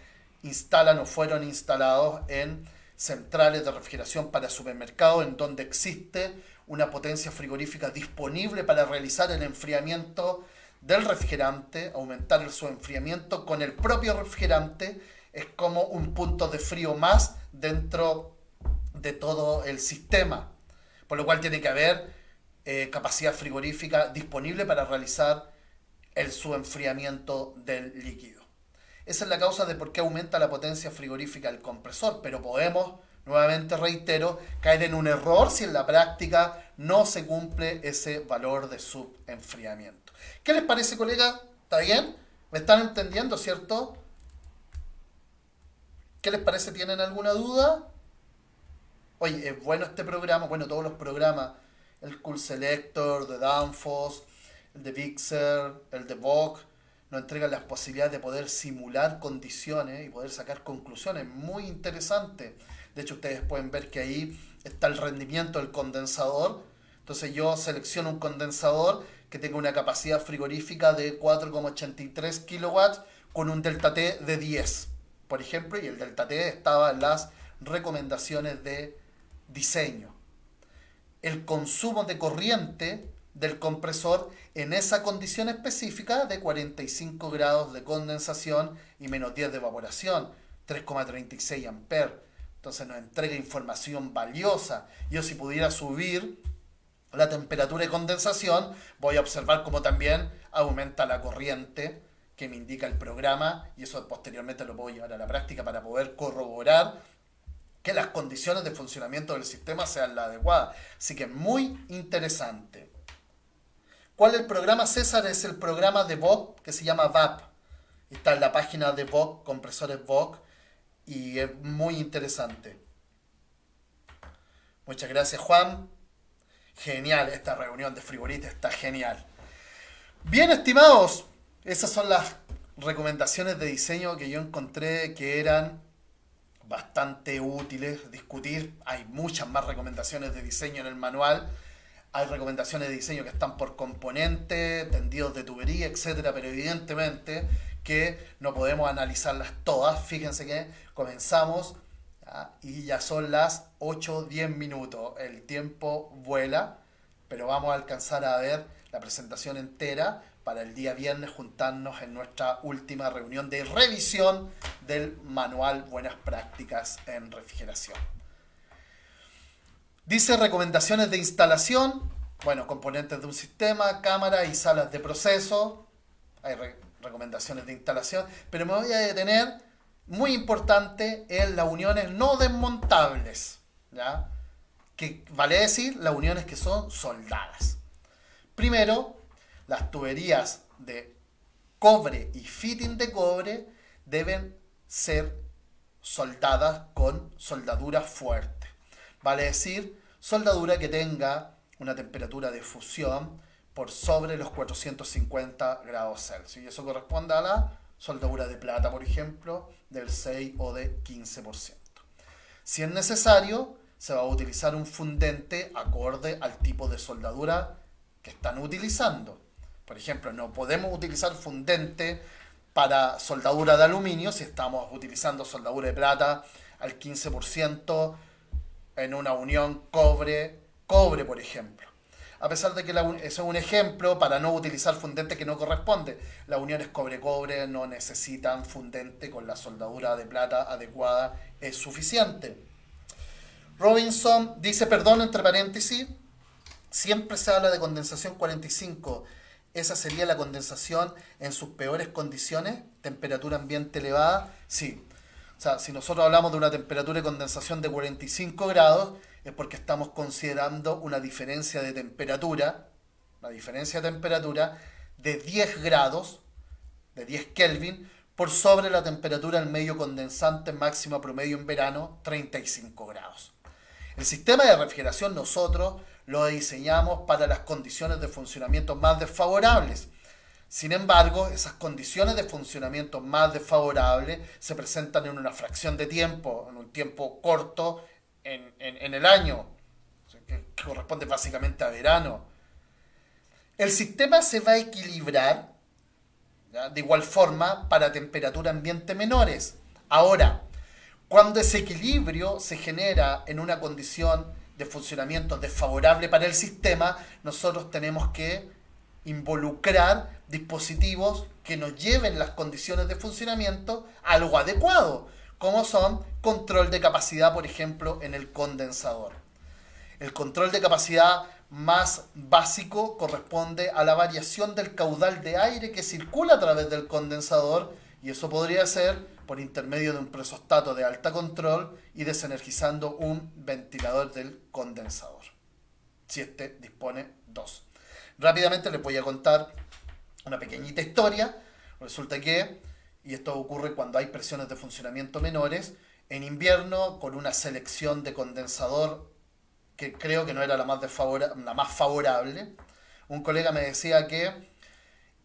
instalan o fueron instalados en centrales de refrigeración para supermercados, en donde existe una potencia frigorífica disponible para realizar el enfriamiento del refrigerante, aumentar el subenfriamiento con el propio refrigerante. Es como un punto de frío más dentro de todo el sistema, por lo cual tiene que haber capacidad frigorífica disponible para realizar el subenfriamiento del líquido. Esa es la causa de por qué aumenta la potencia frigorífica del compresor, pero podemos, nuevamente reitero, caer en un error si en la práctica no se cumple ese valor de subenfriamiento. ¿Qué les parece, colega? ¿Está bien? ¿Me están entendiendo, cierto? ¿Qué les parece? ¿Tienen alguna duda? Oye, es bueno este programa, bueno, todos los programas, el Cool Selector, de Danfoss, el de Vixer, el de VOC, nos entregan las posibilidades de poder simular condiciones y poder sacar conclusiones muy interesantes. De hecho, ustedes pueden ver que ahí está el rendimiento del condensador. Entonces yo selecciono un condensador que tenga una capacidad frigorífica de 4,83 kilowatts con un delta T de 10, por ejemplo, y el delta T estaba en las recomendaciones de diseño. El consumo de corriente del compresor en esa condición específica de 45 grados de condensación y menos 10 de evaporación, 3,36 amperes. Entonces nos entrega información valiosa. Yo si pudiera subir la temperatura de condensación, voy a observar cómo también aumenta la corriente que me indica el programa, y eso posteriormente lo puedo llevar a la práctica para poder corroborar que las condiciones de funcionamiento del sistema sean las adecuadas. Así que muy interesante. ¿Cuál es el programa, César? Es el programa de VOC que se llama VAP. Está en la página de VOC, compresores VOC, y es muy interesante. Muchas gracias, Juan. Genial, esta reunión de frigoristas está genial. Bien, estimados, esas son las recomendaciones de diseño que yo encontré que eran bastante útiles discutir. Hay muchas más recomendaciones de diseño en el manual. Hay recomendaciones de diseño que están por componente, tendidos de tubería, etcétera, pero evidentemente que no podemos analizarlas todas. Fíjense que comenzamos y ya son las 8:10 minutos. El tiempo vuela, pero vamos a alcanzar a ver la presentación entera para el día viernes juntarnos en nuestra última reunión de revisión del manual Buenas Prácticas en Refrigeración. Dice recomendaciones de instalación, bueno, componentes de un sistema, cámara y salas de proceso. Hay recomendaciones de instalación, pero me voy a detener, muy importante, en las uniones no desmontables, ¿ya? Que vale decir las uniones que son soldadas. Primero, las tuberías de cobre y fitting de cobre deben ser soldadas con soldadura fuerte. Vale decir, soldadura que tenga una temperatura de fusión por sobre los 450 grados Celsius. Y eso corresponde a la soldadura de plata, por ejemplo, del 6 o de 15%. Si es necesario, se va a utilizar un fundente acorde al tipo de soldadura que están utilizando. Por ejemplo, no podemos utilizar fundente para soldadura de aluminio si estamos utilizando soldadura de plata al 15% en una unión cobre-cobre, por ejemplo. A pesar de que eso es un ejemplo para no utilizar fundente que no corresponde. Las uniones cobre-cobre no necesitan fundente, con la soldadura de plata adecuada es suficiente. Robinson dice, perdón, entre paréntesis, siempre se habla de condensación 45. ¿Esa sería la condensación en sus peores condiciones? ¿Temperatura ambiente elevada? Sí. O sea, si nosotros hablamos de una temperatura de condensación de 45 grados, es porque estamos considerando una diferencia de temperatura de 10 grados, de 10 Kelvin, por sobre la temperatura del medio condensante máxima promedio en verano, 35 grados. El sistema de refrigeración nosotros lo diseñamos para las condiciones de funcionamiento más desfavorables. Sin embargo, esas condiciones de funcionamiento más desfavorables se presentan en una fracción de tiempo, en un tiempo corto en el año, que corresponde básicamente a verano. El sistema se va a equilibrar, ¿ya?, de igual forma para temperatura ambiente menores. Ahora, cuando ese equilibrio se genera en una condición de funcionamiento desfavorable para el sistema, nosotros tenemos que involucrar dispositivos que nos lleven las condiciones de funcionamiento a algo adecuado, como son control de capacidad, por ejemplo, en el condensador. El control de capacidad más básico corresponde a la variación del caudal de aire que circula a través del condensador, y eso podría ser por intermedio de un presostato de alta control y desenergizando un ventilador del condensador, si este dispone dos. Rápidamente les voy a contar una pequeñita historia. Resulta que, y esto ocurre cuando hay presiones de funcionamiento menores, en invierno, con una selección de condensador que creo que no era la más favorable, un colega me decía que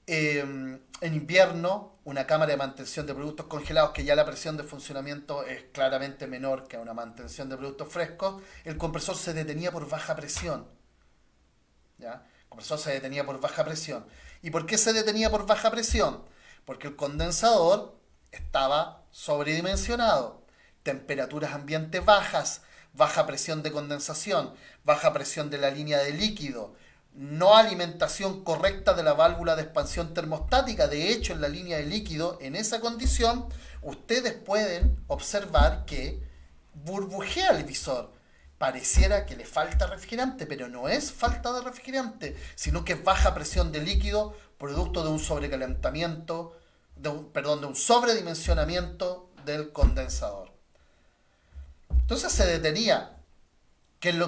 en invierno, una cámara de mantención de productos congelados, que ya la presión de funcionamiento es claramente menor que una mantención de productos frescos, el compresor se detenía por baja presión. ¿Ya? El compresor se detenía por baja presión. ¿Y por qué se detenía por baja presión? Porque el condensador estaba sobredimensionado. Temperaturas ambiente bajas, baja presión de condensación, baja presión de la línea de líquido, no alimentación correcta de la válvula de expansión termostática. De hecho, en la línea de líquido, en esa condición, ustedes pueden observar que burbujea el visor. pareciera que le falta refrigerante, pero no es falta de refrigerante, sino que es baja presión de líquido producto de un sobrecalentamiento, de un sobredimensionamiento del condensador. Entonces se detenía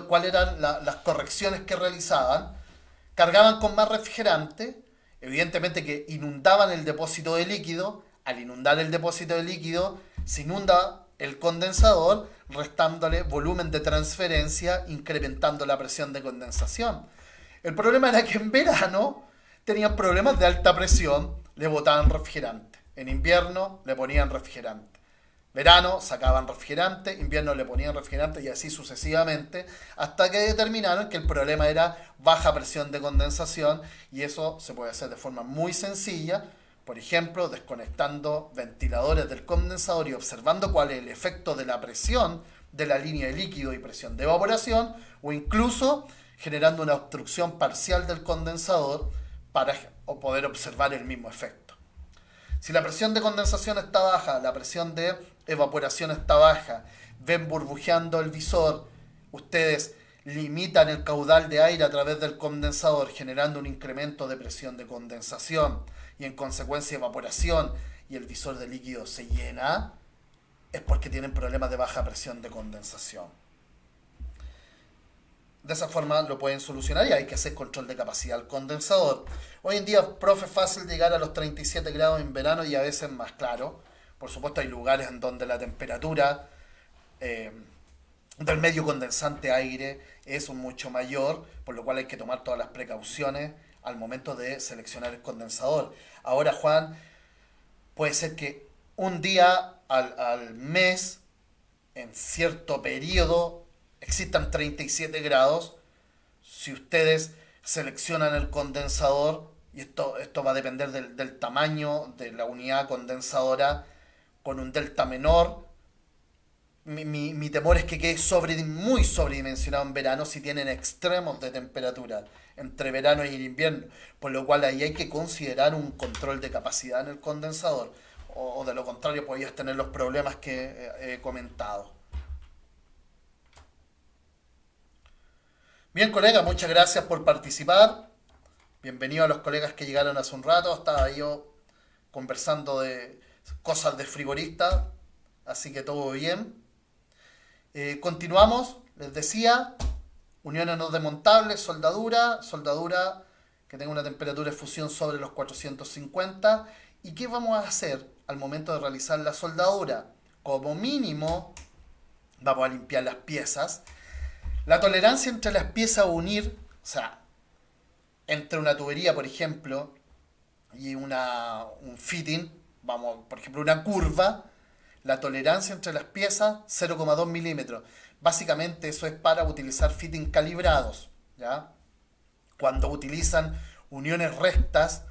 cuáles eran las correcciones que realizaban, cargaban con más refrigerante, evidentemente que inundaban el depósito de líquido, al inundar el depósito de líquido se inunda el condensador, restándole volumen de transferencia, incrementando la presión de condensación. El problema era que en verano tenían problemas de alta presión, le botaban refrigerante. En invierno le ponían refrigerante. Verano sacaban refrigerante, invierno le ponían refrigerante y así sucesivamente, hasta que determinaron que el problema era baja presión de condensación y eso se puede hacer de forma muy sencilla, por ejemplo, desconectando ventiladores del condensador y observando cuál es el efecto de la presión de la línea de líquido y presión de evaporación, o incluso generando una obstrucción parcial del condensador para poder observar el mismo efecto. Si la presión de condensación está baja, la presión de evaporación está baja, ven burbujeando el visor, ustedes limitan el caudal de aire a través del condensador, generando un incremento de presión de condensación y en consecuencia evaporación, y el visor de líquido se llena, es porque tienen problemas de baja presión de condensación. De esa forma lo pueden solucionar y hay que hacer control de capacidad del condensador. Hoy en día, profe, es fácil llegar a los 37 grados en verano y a veces más, claro. Por supuesto hay lugares en donde la temperatura del medio condensante aire es mucho mayor, por lo cual hay que tomar todas las precauciones al momento de seleccionar el condensador. Ahora, Juan, puede ser que un día al mes, en cierto periodo, existan 37 grados. Si ustedes seleccionan el condensador, y esto va a depender del tamaño de la unidad condensadora, con un delta menor, mi temor es que quede muy sobredimensionado en verano si tienen extremos de temperatura entre verano y invierno, por lo cual ahí hay que considerar un control de capacidad en el condensador, o de lo contrario podrías tener los problemas que he comentado. Bien, colega, muchas gracias por participar. Bienvenido a los colegas que llegaron hace un rato. Estaba yo conversando de cosas de frigorista, así que todo bien. Continuamos, les decía, uniones no desmontables, soldadura que tenga una temperatura de fusión sobre los 450. ¿Y qué vamos a hacer al momento de realizar la soldadura? Como mínimo, vamos a limpiar las piezas. La tolerancia entre las piezas a unir, o sea, entre una tubería, por ejemplo, y un fitting, vamos, por ejemplo, una curva, la tolerancia entre las piezas, 0,2 milímetros. Básicamente eso es para utilizar fitting calibrados, ¿ya? Cuando utilizan uniones rectas,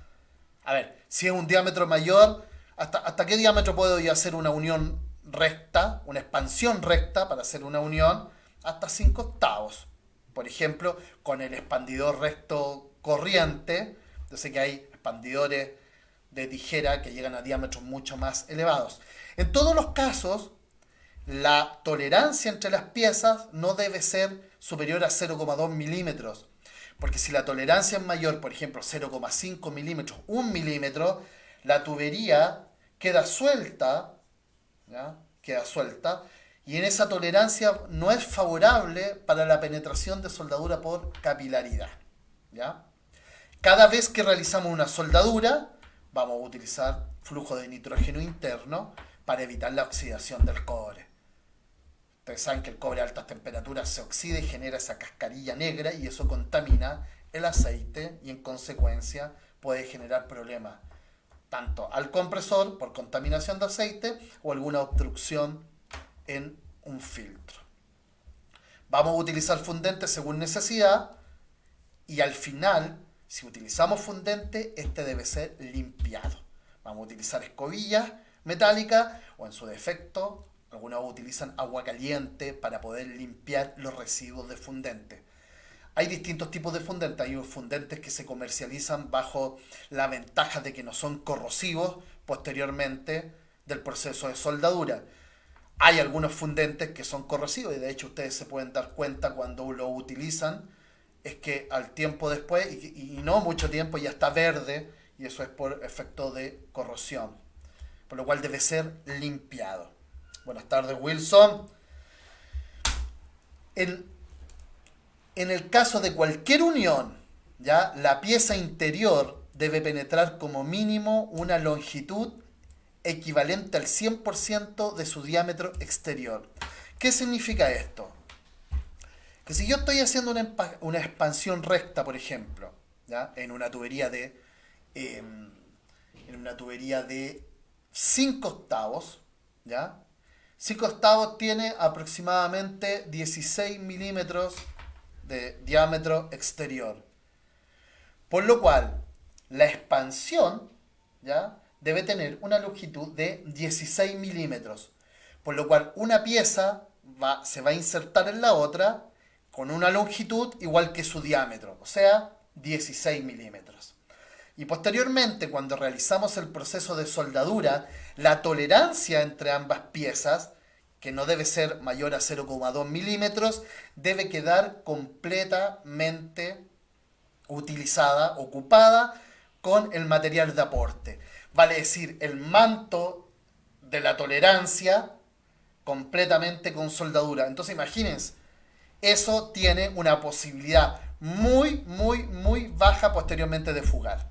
a ver, si es un diámetro mayor, ¿hasta qué diámetro puedo yo hacer una unión recta, una expansión recta para hacer una unión? Hasta 5 octavos. Por ejemplo, con el expandidor recto corriente, yo sé que hay expandidores de tijera que llegan a diámetros mucho más elevados. En todos los casos, la tolerancia entre las piezas no debe ser superior a 0,2 milímetros. Porque si la tolerancia es mayor, por ejemplo, 0,5 milímetros, 1 milímetro, la tubería queda suelta, ¿ya? Queda suelta, y en esa tolerancia no es favorable para la penetración de soldadura por capilaridad, ¿ya? Cada vez que realizamos una soldadura, vamos a utilizar flujo de nitrógeno interno para evitar la oxidación del cobre. Ustedes saben que el cobre a altas temperaturas se oxida y genera esa cascarilla negra y eso contamina el aceite y en consecuencia puede generar problemas tanto al compresor por contaminación de aceite o alguna obstrucción en un filtro. Vamos a utilizar fundente según necesidad y al final, si utilizamos fundente, este debe ser limpiado. Vamos a utilizar escobillas metálicas o en su defecto, algunos utilizan agua caliente para poder limpiar los residuos de fundente. Hay distintos tipos de fundentes. Hay fundentes que se comercializan bajo la ventaja de que no son corrosivos posteriormente del proceso de soldadura. Hay algunos fundentes que son corrosivos y de hecho ustedes se pueden dar cuenta cuando lo utilizan, es que al tiempo después, y no mucho tiempo, ya está verde y eso es por efecto de corrosión, por lo cual debe ser limpiado. Buenas tardes, Wilson. En, en el caso de cualquier unión, ¿ya? La pieza interior debe penetrar como mínimo una longitud equivalente al 100% de su diámetro exterior. ¿Qué significa esto? Que si yo estoy haciendo una expansión recta, por ejemplo, ¿ya? Eh, en una tubería de 5 octavos, ¿ya? 5 octavos tiene aproximadamente 16 milímetros de diámetro exterior. Por lo cual, la expansión, ¿ya? Debe tener una longitud de 16 milímetros. Por lo cual, una pieza se va a insertar en la otra con una longitud igual que su diámetro, o sea, 16 milímetros. Y posteriormente, cuando realizamos el proceso de soldadura, la tolerancia entre ambas piezas, que no debe ser mayor a 0,2 milímetros, debe quedar completamente utilizada, ocupada con el material de aporte. Vale decir, el manto de la tolerancia completamente con soldadura. Entonces imagínense, eso tiene una posibilidad muy baja posteriormente de fugar.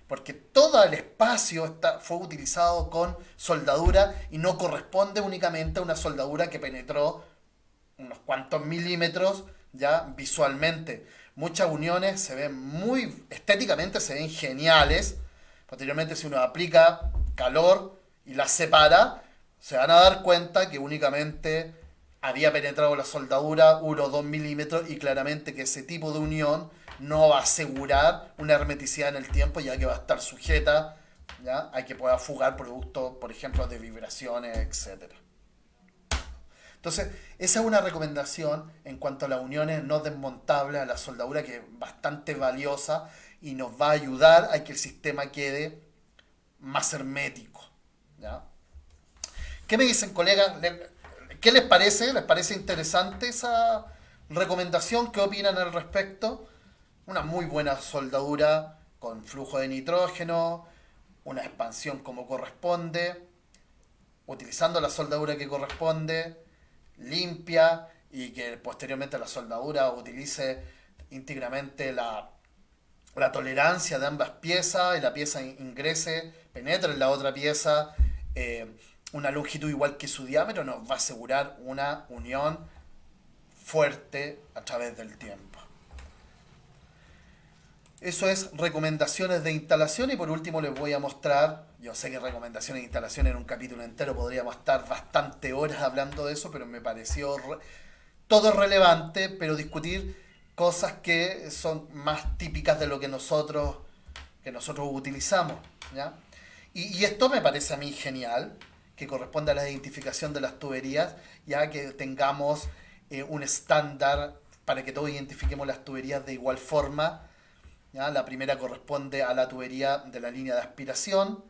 Porque todo el espacio fue utilizado con soldadura y no corresponde únicamente a una soldadura que penetró unos cuantos milímetros ya visualmente. Muchas uniones se ven muy estéticamente, se ven geniales. Posteriormente, si uno aplica calor y las separa, se van a dar cuenta que únicamente había penetrado la soldadura 1 o 2 milímetros y claramente que ese tipo de unión no va a asegurar una hermeticidad en el tiempo, ya que va a estar sujeta, ¿ya? A que pueda fugar producto, por ejemplo, de vibraciones, etcétera. Entonces, esa es una recomendación en cuanto a las uniones no desmontables, a la soldadura, que es bastante valiosa y nos va a ayudar a que el sistema quede más hermético, ¿ya? ¿Qué me dicen, colegas? ¿Qué les parece? ¿Les parece interesante esa recomendación? ¿Qué opinan al respecto? Una muy buena soldadura con flujo de nitrógeno, una expansión como corresponde, utilizando la soldadura que corresponde, limpia y que posteriormente la soldadura utilice íntegramente la tolerancia de ambas piezas y la pieza ingrese, penetre en la otra pieza, una longitud igual que su diámetro, nos va a asegurar una unión fuerte a través del tiempo. Eso es recomendaciones de instalación y por último les voy a mostrar, yo sé que recomendaciones de instalación en un capítulo entero podríamos estar bastante horas hablando de eso, pero me pareció todo relevante, pero discutir cosas que son más típicas de lo que nosotros utilizamos, ¿ya? Y esto me parece a mí genial, que corresponde a la identificación de las tuberías, ya que tengamos un estándar para que todos identifiquemos las tuberías de igual forma, ¿ya? La primera corresponde a la tubería de la línea de aspiración,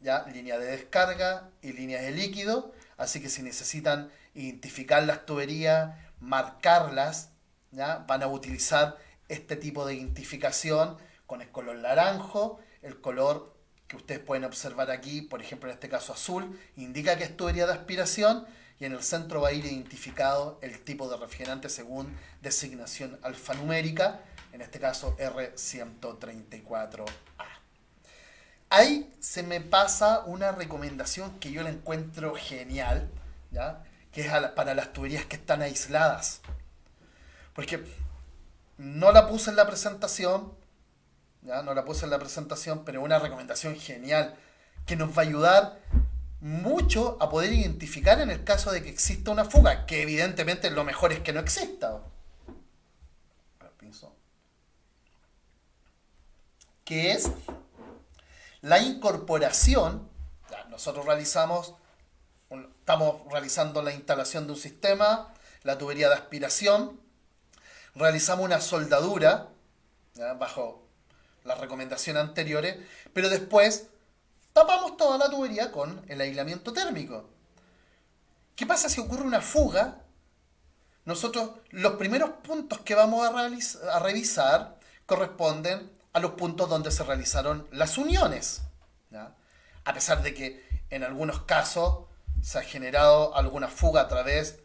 ¿ya? Línea de descarga y líneas de líquido. Así que si necesitan identificar las tuberías, marcarlas, ¿ya? Van a utilizar este tipo de identificación con el color naranjo, el color que ustedes pueden observar aquí, por ejemplo en este caso azul, indica que es tubería de aspiración y en el centro va a ir identificado el tipo de refrigerante según designación alfanumérica, en este caso R134A. Ahí se me pasa una recomendación que yo la encuentro genial, ¿ya? Que es para las tuberías que están aisladas. Porque no la puse en la presentación, ¿ya? No la puse en la presentación, pero una recomendación genial que nos va a ayudar mucho a poder identificar en el caso de que exista una fuga, que evidentemente lo mejor es que no exista. Que es la incorporación. Nosotros estamos realizando la instalación de un sistema, la tubería de aspiración, realizamos una soldadura, ¿ya? Bajo las recomendaciones anteriores, pero después tapamos toda la tubería con el aislamiento térmico. ¿Qué pasa si ocurre una fuga? Nosotros, los primeros puntos que vamos a revisar corresponden a los puntos donde se realizaron las uniones, ¿ya? A pesar de que en algunos casos se ha generado alguna fuga a través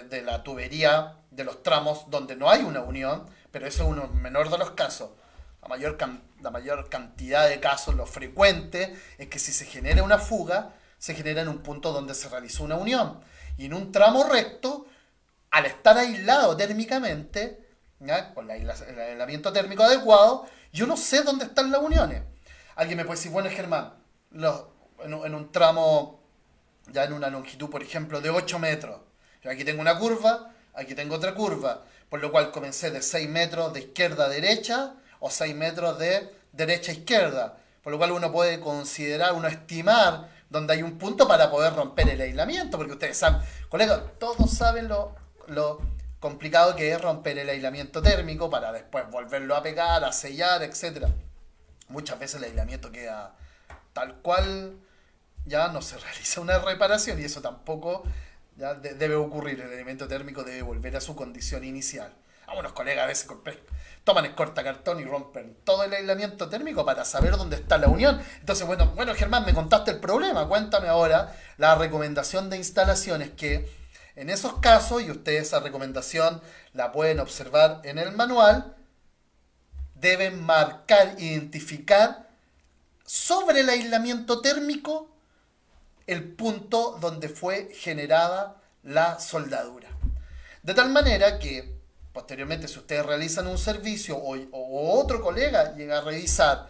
de la tubería de los tramos donde no hay una unión, pero eso es uno menor de los casos. La mayor cantidad de casos, lo frecuente, es que si se genera una fuga, se genera en un punto donde se realizó una unión. Y en un tramo recto, al estar aislado térmicamente, ¿ya? Con el aislamiento térmico adecuado, yo no sé dónde están las uniones. Alguien me puede decir, bueno, Germán, en un tramo, ya en una longitud, por ejemplo, de 8 metros, yo aquí tengo una curva, aquí tengo otra curva, por lo cual comencé de 6 metros de izquierda a derecha o 6 metros de derecha a izquierda, por lo cual uno puede considerar, uno estimar donde hay un punto para poder romper el aislamiento, porque ustedes saben, colegas, todos saben lo complicado que es romper el aislamiento térmico para después volverlo a pegar, a sellar, etcétera. Muchas veces el aislamiento queda tal cual, ya no se realiza una reparación y eso tampoco ya debe ocurrir. El aislamiento térmico debe volver a su condición inicial. Algunos colegas a veces toman el cortacartón y rompen todo el aislamiento térmico para saber dónde está la unión. Entonces, bueno, Germán, me contaste el problema. Cuéntame ahora la recomendación de instalaciones que en esos casos, y ustedes esa recomendación la pueden observar en el manual, deben marcar, identificar sobre el aislamiento térmico el punto donde fue generada la soldadura. De tal manera que posteriormente, si ustedes realizan un servicio o otro colega llega a revisar,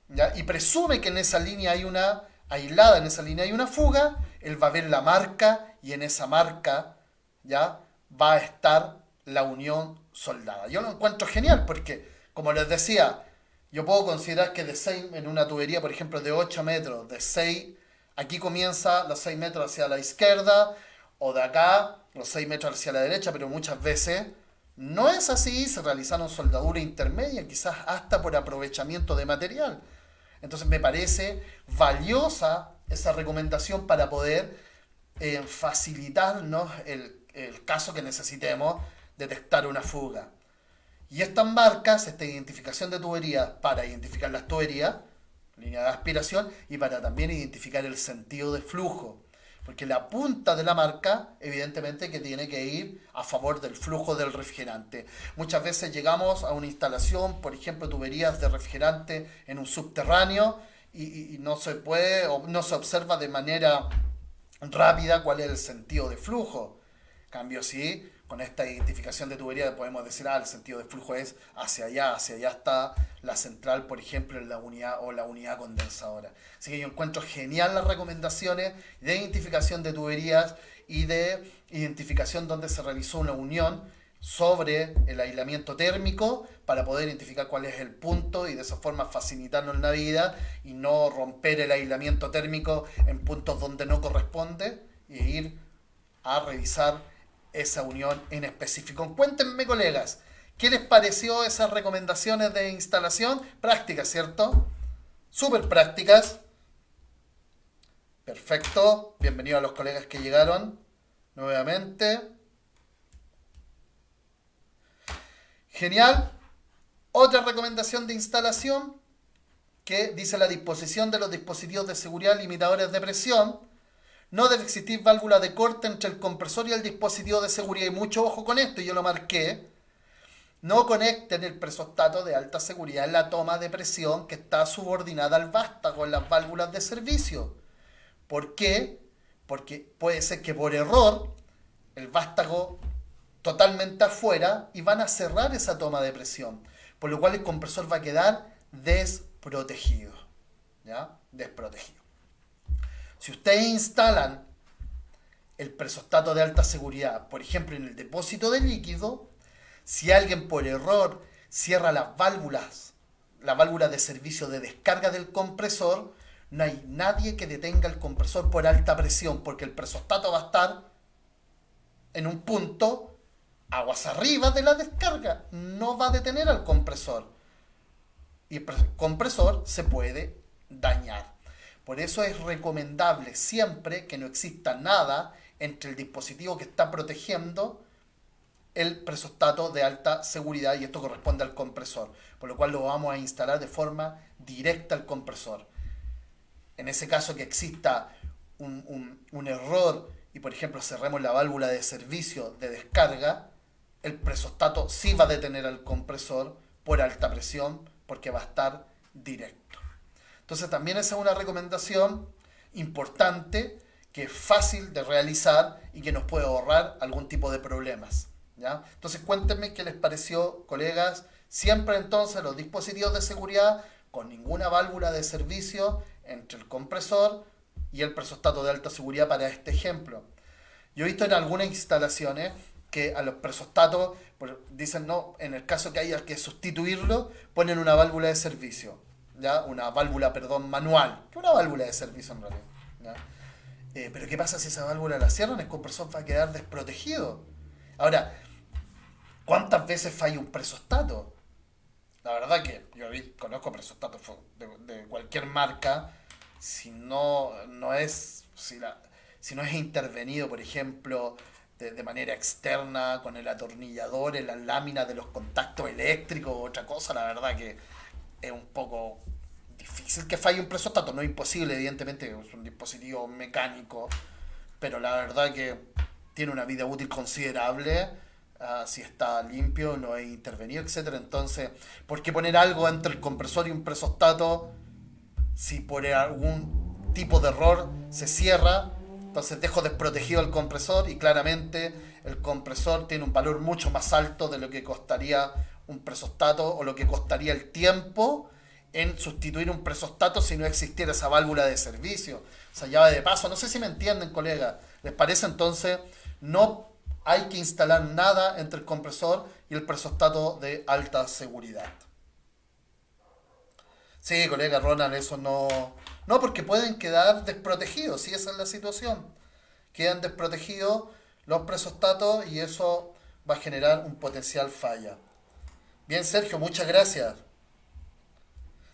¿ya? Y presume que en esa línea hay una aislada, en esa línea hay una fuga, él va a ver la marca y en esa marca ya va a estar la unión soldada. Yo lo encuentro genial porque, como les decía, yo puedo considerar que de 6 en una tubería, por ejemplo, de 8 metros, de 6, aquí comienza los 6 metros hacia la izquierda, o de acá los 6 metros hacia la derecha, pero muchas veces no es así, se realizaron soldadura intermedia, quizás hasta por aprovechamiento de material. Entonces me parece valiosa esa recomendación para poder facilitarnos el caso que necesitemos detectar una fuga. Y estas marcas, esta identificación de tuberías, para identificar las tuberías, línea de aspiración, y para también identificar el sentido de flujo. Porque la punta de la marca, evidentemente, que tiene que ir a favor del flujo del refrigerante. Muchas veces llegamos a una instalación, por ejemplo, tuberías de refrigerante en un subterráneo, y no se puede o no se observa de manera rápida cuál es el sentido de flujo. En cambio, sí, con esta identificación de tubería podemos decir, el sentido de flujo es hacia allá está la central, por ejemplo, en la unidad o la unidad condensadora. Así que yo encuentro genial las recomendaciones de identificación de tuberías y de identificación donde se realizó una unión sobre el aislamiento térmico para poder identificar cuál es el punto y de esa forma facilitarnos la vida y no romper el aislamiento térmico en puntos donde no corresponde y ir a revisar esa unión en específico. Cuéntenme, colegas, ¿qué les pareció esas recomendaciones de instalación? Prácticas, ¿cierto? Súper prácticas. Perfecto. Bienvenidos a los colegas que llegaron nuevamente. Genial. Otra recomendación de instalación que dice la disposición de los dispositivos de seguridad limitadores de presión. No debe existir válvula de corte entre el compresor y el dispositivo de seguridad. Y mucho ojo con esto, yo lo marqué. No conecten el presostato de alta seguridad en la toma de presión que está subordinada al vástago en las válvulas de servicio. ¿Por qué? Porque puede ser que por error el vástago totalmente afuera y van a cerrar esa toma de presión. Por lo cual el compresor va a quedar desprotegido. ¿Ya? Desprotegido. Si ustedes instalan el presostato de alta seguridad, por ejemplo, en el depósito de líquido, si alguien por error cierra las válvulas, la válvula de servicio de descarga del compresor, no hay nadie que detenga el compresor por alta presión, porque el presostato va a estar en un punto aguas arriba de la descarga, no va a detener al compresor. Y el compresor se puede dañar. Por eso es recomendable siempre que no exista nada entre el dispositivo que está protegiendo el presostato de alta seguridad, y esto corresponde al compresor, por lo cual lo vamos a instalar de forma directa al compresor. En ese caso que exista un error y por ejemplo cerremos la válvula de servicio de descarga, el presostato sí va a detener al compresor por alta presión porque va a estar directo. Entonces también esa es una recomendación importante que es fácil de realizar y que nos puede ahorrar algún tipo de problemas, ¿ya? Entonces cuéntenme qué les pareció, colegas. Siempre entonces los dispositivos de seguridad con ninguna válvula de servicio entre el compresor y el presostato de alta seguridad para este ejemplo. Yo he visto en algunas instalaciones que a los presostatos dicen no, en el caso que haya que sustituirlo, ponen una válvula de servicio, ¿ya? Una válvula, perdón, manual, que una válvula de servicio en realidad, ¿ya? Pero ¿qué pasa si esa válvula la cierran? El compresor va a quedar desprotegido. Ahora, ¿cuántas veces falla un presostato? La verdad que yo conozco presostatos de cualquier marca. Si no es si no es intervenido, por ejemplo, de manera externa con el atornillador en las láminas de los contactos eléctricos o otra cosa, la verdad que es un poco difícil que falle un presostato. No es imposible, evidentemente, es un dispositivo mecánico, pero la verdad que tiene una vida útil considerable. Si está limpio, no es intervenido, etcétera. Entonces, ¿por qué poner algo entre el compresor y un presostato si por algún tipo de error se cierra? Entonces dejo desprotegido el compresor y claramente el compresor tiene un valor mucho más alto de lo que costaría un presostato o lo que costaría el tiempo en sustituir un presostato si no existiera esa válvula de servicio, esa llave de paso. No sé si me entienden, colega. ¿Les parece? Entonces no hay que instalar nada entre el compresor y el presostato de alta seguridad. Sí, colega Ronald, eso no... No, porque pueden quedar desprotegidos, si esa es la situación. Quedan desprotegidos los presostatos y eso va a generar un potencial falla. Bien, Sergio, muchas gracias.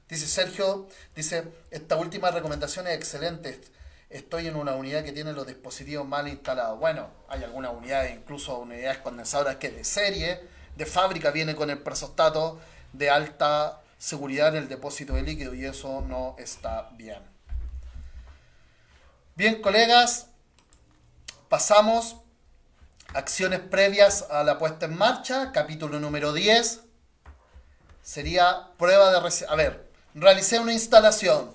Dice Sergio, esta última recomendación es excelente. Estoy en una unidad que tiene los dispositivos mal instalados. Bueno, hay algunas unidades, incluso unidades condensadoras que de serie, de fábrica, viene con el presostato de alta seguridad en el depósito de líquido y eso no está bien. Bien, colegas, pasamos a acciones previas a la puesta en marcha, capítulo número 10. Sería prueba de... A ver, realicé una instalación.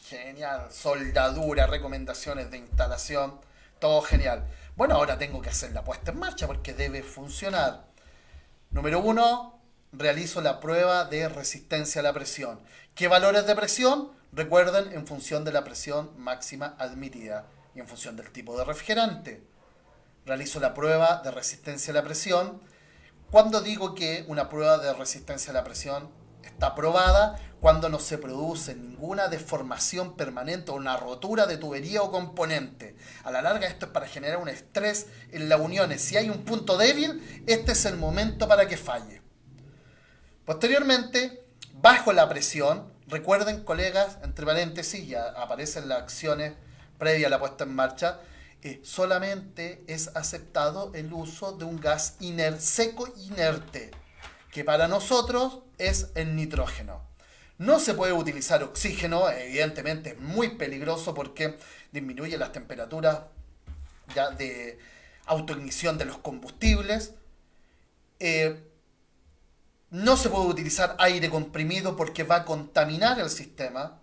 Genial, soldadura, recomendaciones de instalación, todo genial. Bueno, ahora tengo que hacer la puesta en marcha porque debe funcionar. Número 1, realizo la prueba de resistencia a la presión. ¿Qué valores de presión? Recuerden, en función de la presión máxima admitida y en función del tipo de refrigerante. Realizo la prueba de resistencia a la presión. Cuando digo que una prueba de resistencia a la presión está aprobada, cuando no se produce ninguna deformación permanente o una rotura de tubería o componente. A la larga esto es para generar un estrés en las uniones. Si hay un punto débil, este es el momento para que falle. Posteriormente, bajo la presión, recuerden, colegas, entre paréntesis, ya aparecen las acciones previas a la puesta en marcha, solamente es aceptado el uso de un gas seco inerte, que para nosotros es el nitrógeno. No se puede utilizar oxígeno, evidentemente es muy peligroso porque disminuye las temperaturas ya de autoignición de los combustibles. No se puede utilizar aire comprimido porque va a contaminar el sistema.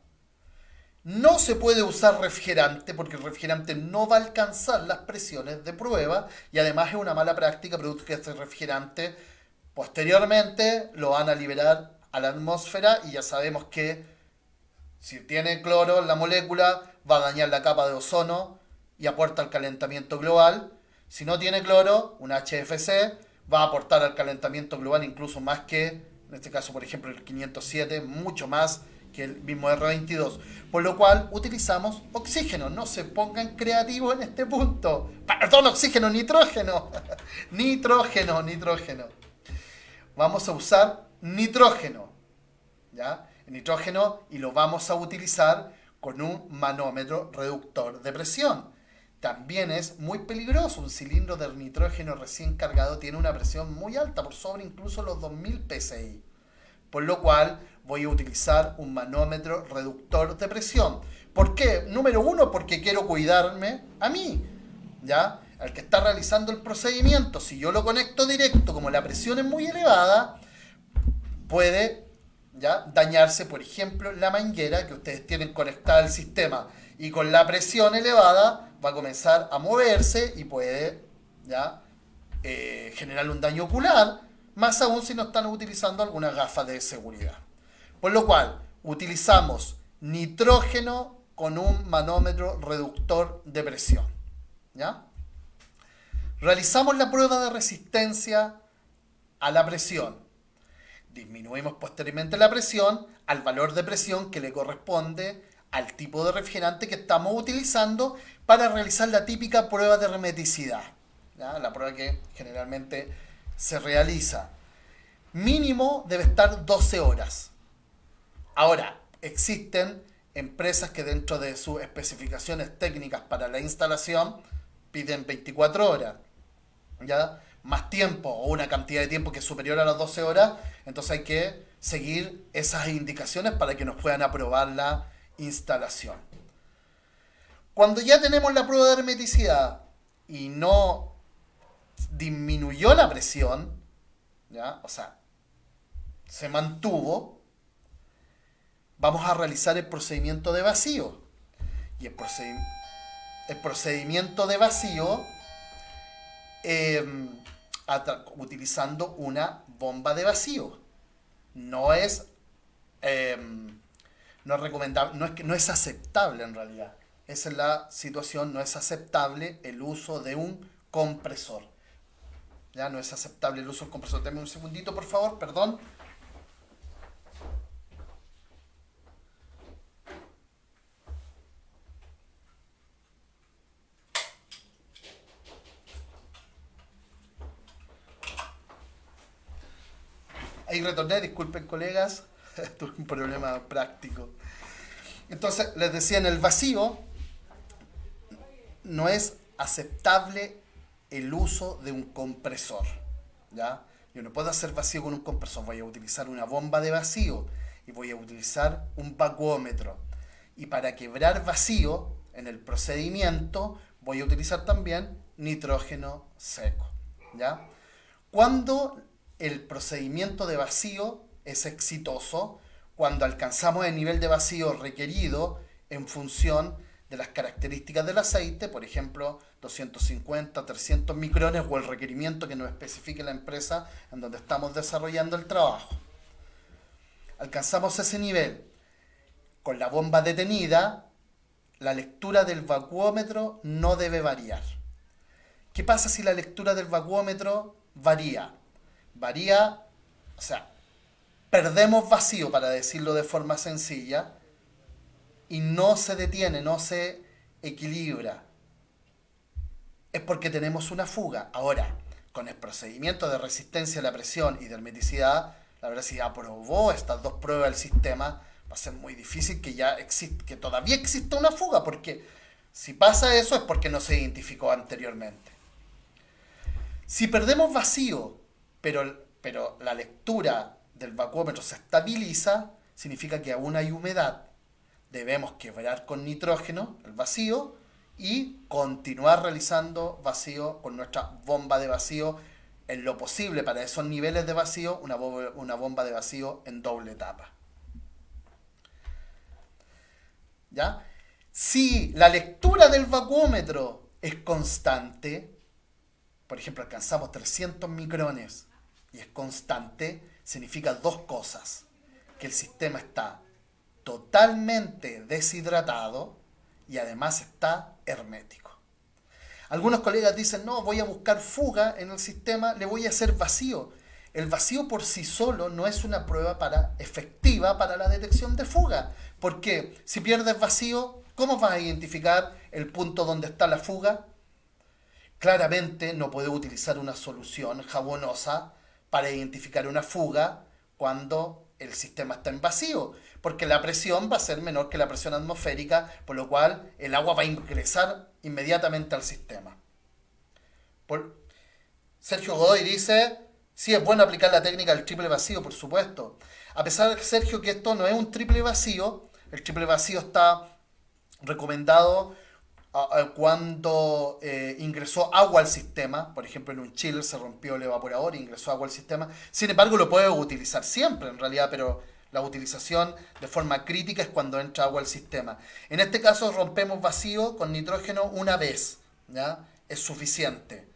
No se puede usar refrigerante porque el refrigerante no va a alcanzar las presiones de prueba y además es una mala práctica producto que este refrigerante posteriormente lo van a liberar a la atmósfera y ya sabemos que si tiene cloro en la molécula va a dañar la capa de ozono y aporta al calentamiento global. Si no tiene cloro, un HFC va a aportar al calentamiento global incluso más que, en este caso por ejemplo el 507, mucho más que el mismo R22. Por lo cual utilizamos oxígeno. No se pongan creativos en este punto. Perdón, oxígeno, nitrógeno. Nitrógeno. Vamos a usar nitrógeno. ¿Ya? El nitrógeno y lo vamos a utilizar con un manómetro reductor de presión. también es muy peligroso. Un cilindro de nitrógeno recién cargado tiene una presión muy alta, por sobre incluso los 2000 psi. Por lo cual voy a utilizar un manómetro reductor de presión. ¿Por qué? Número uno, porque quiero cuidarme a mí, ¿ya? Al que está realizando el procedimiento. Si yo lo conecto directo, como la presión es muy elevada, puede, ¿ya?, dañarse, por ejemplo, la manguera que ustedes tienen conectada al sistema. Y con la presión elevada va a comenzar a moverse y puede, ¿ya?, generar un daño ocular, más aún si no están utilizando algunas gafas de seguridad. Por lo cual, utilizamos nitrógeno con un manómetro reductor de presión, ¿ya? Realizamos la prueba de resistencia a la presión. Disminuimos posteriormente la presión al valor de presión que le corresponde al tipo de refrigerante que estamos utilizando para realizar la típica prueba de hermeticidad, ¿ya? La prueba que generalmente se realiza. Mínimo debe estar 12 horas. Ahora, existen empresas que dentro de sus especificaciones técnicas para la instalación piden 24 horas, ¿ya? Más tiempo o una cantidad de tiempo que es superior a las 12 horas, entonces hay que seguir esas indicaciones para que nos puedan aprobar la instalación. Cuando ya tenemos la prueba de hermeticidad y no disminuyó la presión, ¿ya?, o sea, se mantuvo, vamos a realizar el procedimiento de vacío. Y el procedimiento de vacío utilizando una bomba de vacío. No es no es recomendable, no es aceptable en realidad. Esa es la situación, no es aceptable el uso de un compresor. Ya no es aceptable el uso del compresor. Deme un segundito, por favor, perdón. Ahí retorné, disculpen colegas, tuve un problema práctico. Entonces, les decía, en el vacío no es aceptable el uso de un compresor, ¿ya? Yo no puedo hacer vacío con un compresor, voy a utilizar una bomba de vacío y voy a utilizar un vacuómetro. Y para quebrar vacío en el procedimiento voy a utilizar también nitrógeno seco, ¿ya? Cuando el procedimiento de vacío es exitoso, cuando alcanzamos el nivel de vacío requerido en función de las características del aceite, por ejemplo, 250, 300 micrones o el requerimiento que nos especifique la empresa en donde estamos desarrollando el trabajo. Alcanzamos ese nivel. Con la bomba detenida, la lectura del vacuómetro no debe variar. ¿Qué pasa si la lectura del vacuómetro varía? Varía, o sea, perdemos vacío, para decirlo de forma sencilla, y no se detiene, no se equilibra. Es porque tenemos una fuga. Ahora, con el procedimiento de resistencia a la presión y de hermeticidad, la verdad, si aprobó estas dos pruebas del sistema, va a ser muy difícil que todavía exista una fuga, porque si pasa eso es porque no se identificó anteriormente. Si perdemos vacío, pero la lectura del vacuómetro se estabiliza, significa que aún hay humedad. Debemos quebrar con nitrógeno el vacío y continuar realizando vacío con nuestra bomba de vacío en lo posible para esos niveles de vacío, una bomba de vacío en doble etapa. ¿Ya? Si la lectura del vacuómetro es constante, por ejemplo, alcanzamos 300 micrones y es constante, significa dos cosas: que el sistema está totalmente deshidratado y además está hermético. Algunos colegas dicen, no, voy a buscar fuga en el sistema, le voy a hacer vacío. El vacío por sí solo no es una prueba efectiva para la detección de fuga. Porque si pierdes vacío, ¿cómo vas a identificar el punto donde está la fuga? Claramente no puedo utilizar una solución jabonosa para identificar una fuga cuando el sistema está en vacío, porque la presión va a ser menor que la presión atmosférica, por lo cual el agua va a ingresar inmediatamente al sistema. Por... Sergio Godoy dice, sí, es bueno aplicar la técnica del triple vacío, por supuesto. A pesar de, Sergio, que esto no es un triple vacío, el triple vacío está recomendado cuando ingresó agua al sistema. Por ejemplo, en un chiller se rompió el evaporador e ingresó agua al sistema. Sin embargo, lo puedes utilizar siempre, en realidad, pero la utilización de forma crítica es cuando entra agua al sistema. En este caso, rompemos vacío con nitrógeno una vez, ¿ya? Es suficiente.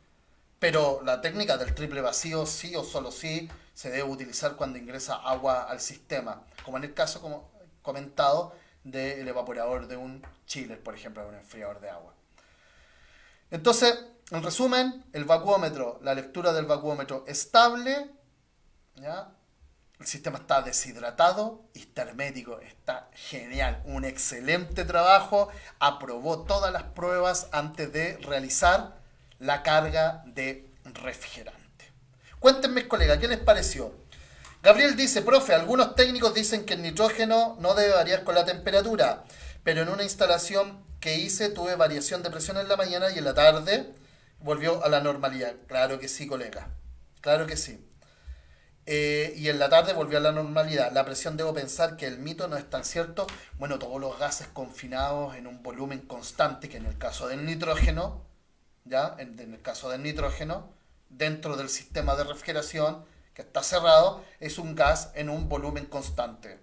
Pero la técnica del triple vacío sí o solo sí se debe utilizar cuando ingresa agua al sistema, como en el caso, como comentado, del evaporador de un chiller, por ejemplo, de un enfriador de agua. Entonces, en resumen, el vacuómetro, la lectura del vacuómetro estable, ¿ya? El sistema está deshidratado y está hermético, está genial, un excelente trabajo, aprobó todas las pruebas antes de realizar la carga de refrigerante. Cuéntenme, colega, ¿qué les pareció? Gabriel dice, profe, algunos técnicos dicen que el nitrógeno no debe variar con la temperatura, pero en una instalación que hice tuve variación de presión en la mañana y en la tarde volvió a la normalidad. Claro que sí, colega, claro que sí. Y en la tarde volvió a la normalidad. La presión, debo pensar que el mito no es tan cierto. Bueno, todos los gases confinados en un volumen constante, que en el caso del nitrógeno, ¿ya? En el caso del nitrógeno, dentro del sistema de refrigeración que está cerrado, es un gas en un volumen constante.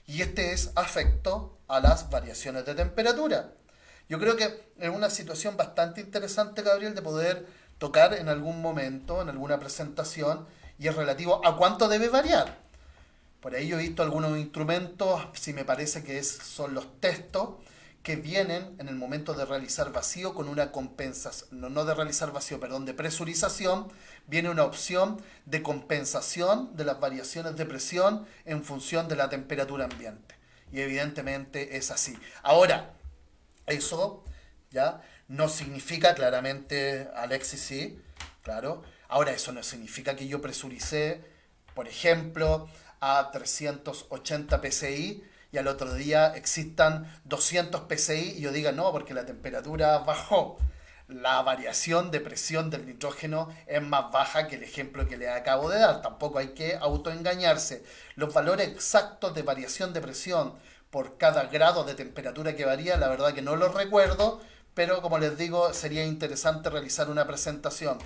Y este es afecto a las variaciones de temperatura. Yo creo que es una situación bastante interesante, Gabriel, de poder tocar en algún momento, en alguna presentación, y es relativo a cuánto debe variar. Por ahí yo he visto algunos instrumentos, si me parece que son los textos, que vienen en el momento de realizar vacío con una compensación, no de realizar vacío, perdón, de presurización, viene una opción de compensación de las variaciones de presión en función de la temperatura ambiente. Y evidentemente es así. Ahora, eso ya no significa claramente, Alexis, sí, claro. Ahora, eso no significa que yo presuricé, por ejemplo, a 380 psi y al otro día existan 200 psi y yo diga no, porque la temperatura bajó. La variación de presión del nitrógeno es más baja que el ejemplo que le acabo de dar. Tampoco hay que autoengañarse. Los valores exactos de variación de presión por cada grado de temperatura que varía, la verdad que no los recuerdo, pero como les digo, sería interesante realizar una presentación.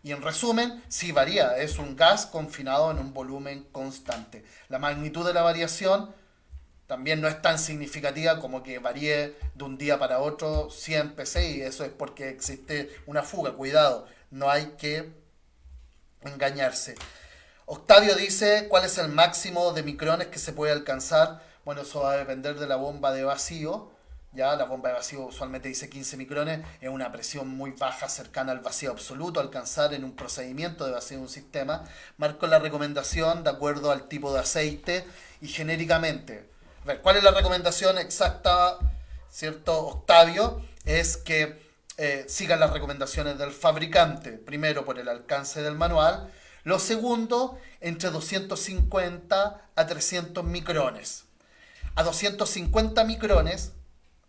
Y en resumen, sí varía, es un gas confinado en un volumen constante. La magnitud de la variación también no es tan significativa como que varíe de un día para otro 100 psi, eso es porque existe una fuga, cuidado, no hay que engañarse. Octavio dice, ¿cuál es el máximo de micrones que se puede alcanzar? Bueno, eso va a depender de la bomba de vacío. Ya, la bomba de vacío usualmente dice 15 micrones, es una presión muy baja, cercana al vacío absoluto, alcanzar en un procedimiento de vacío de un sistema. Marco la recomendación de acuerdo al tipo de aceite y genéricamente. A ver, ¿cuál es la recomendación exacta, cierto, Octavio? Es que sigan las recomendaciones del fabricante, primero por el alcance del manual, lo segundo, entre 250 a 300 micrones. A 250 micrones,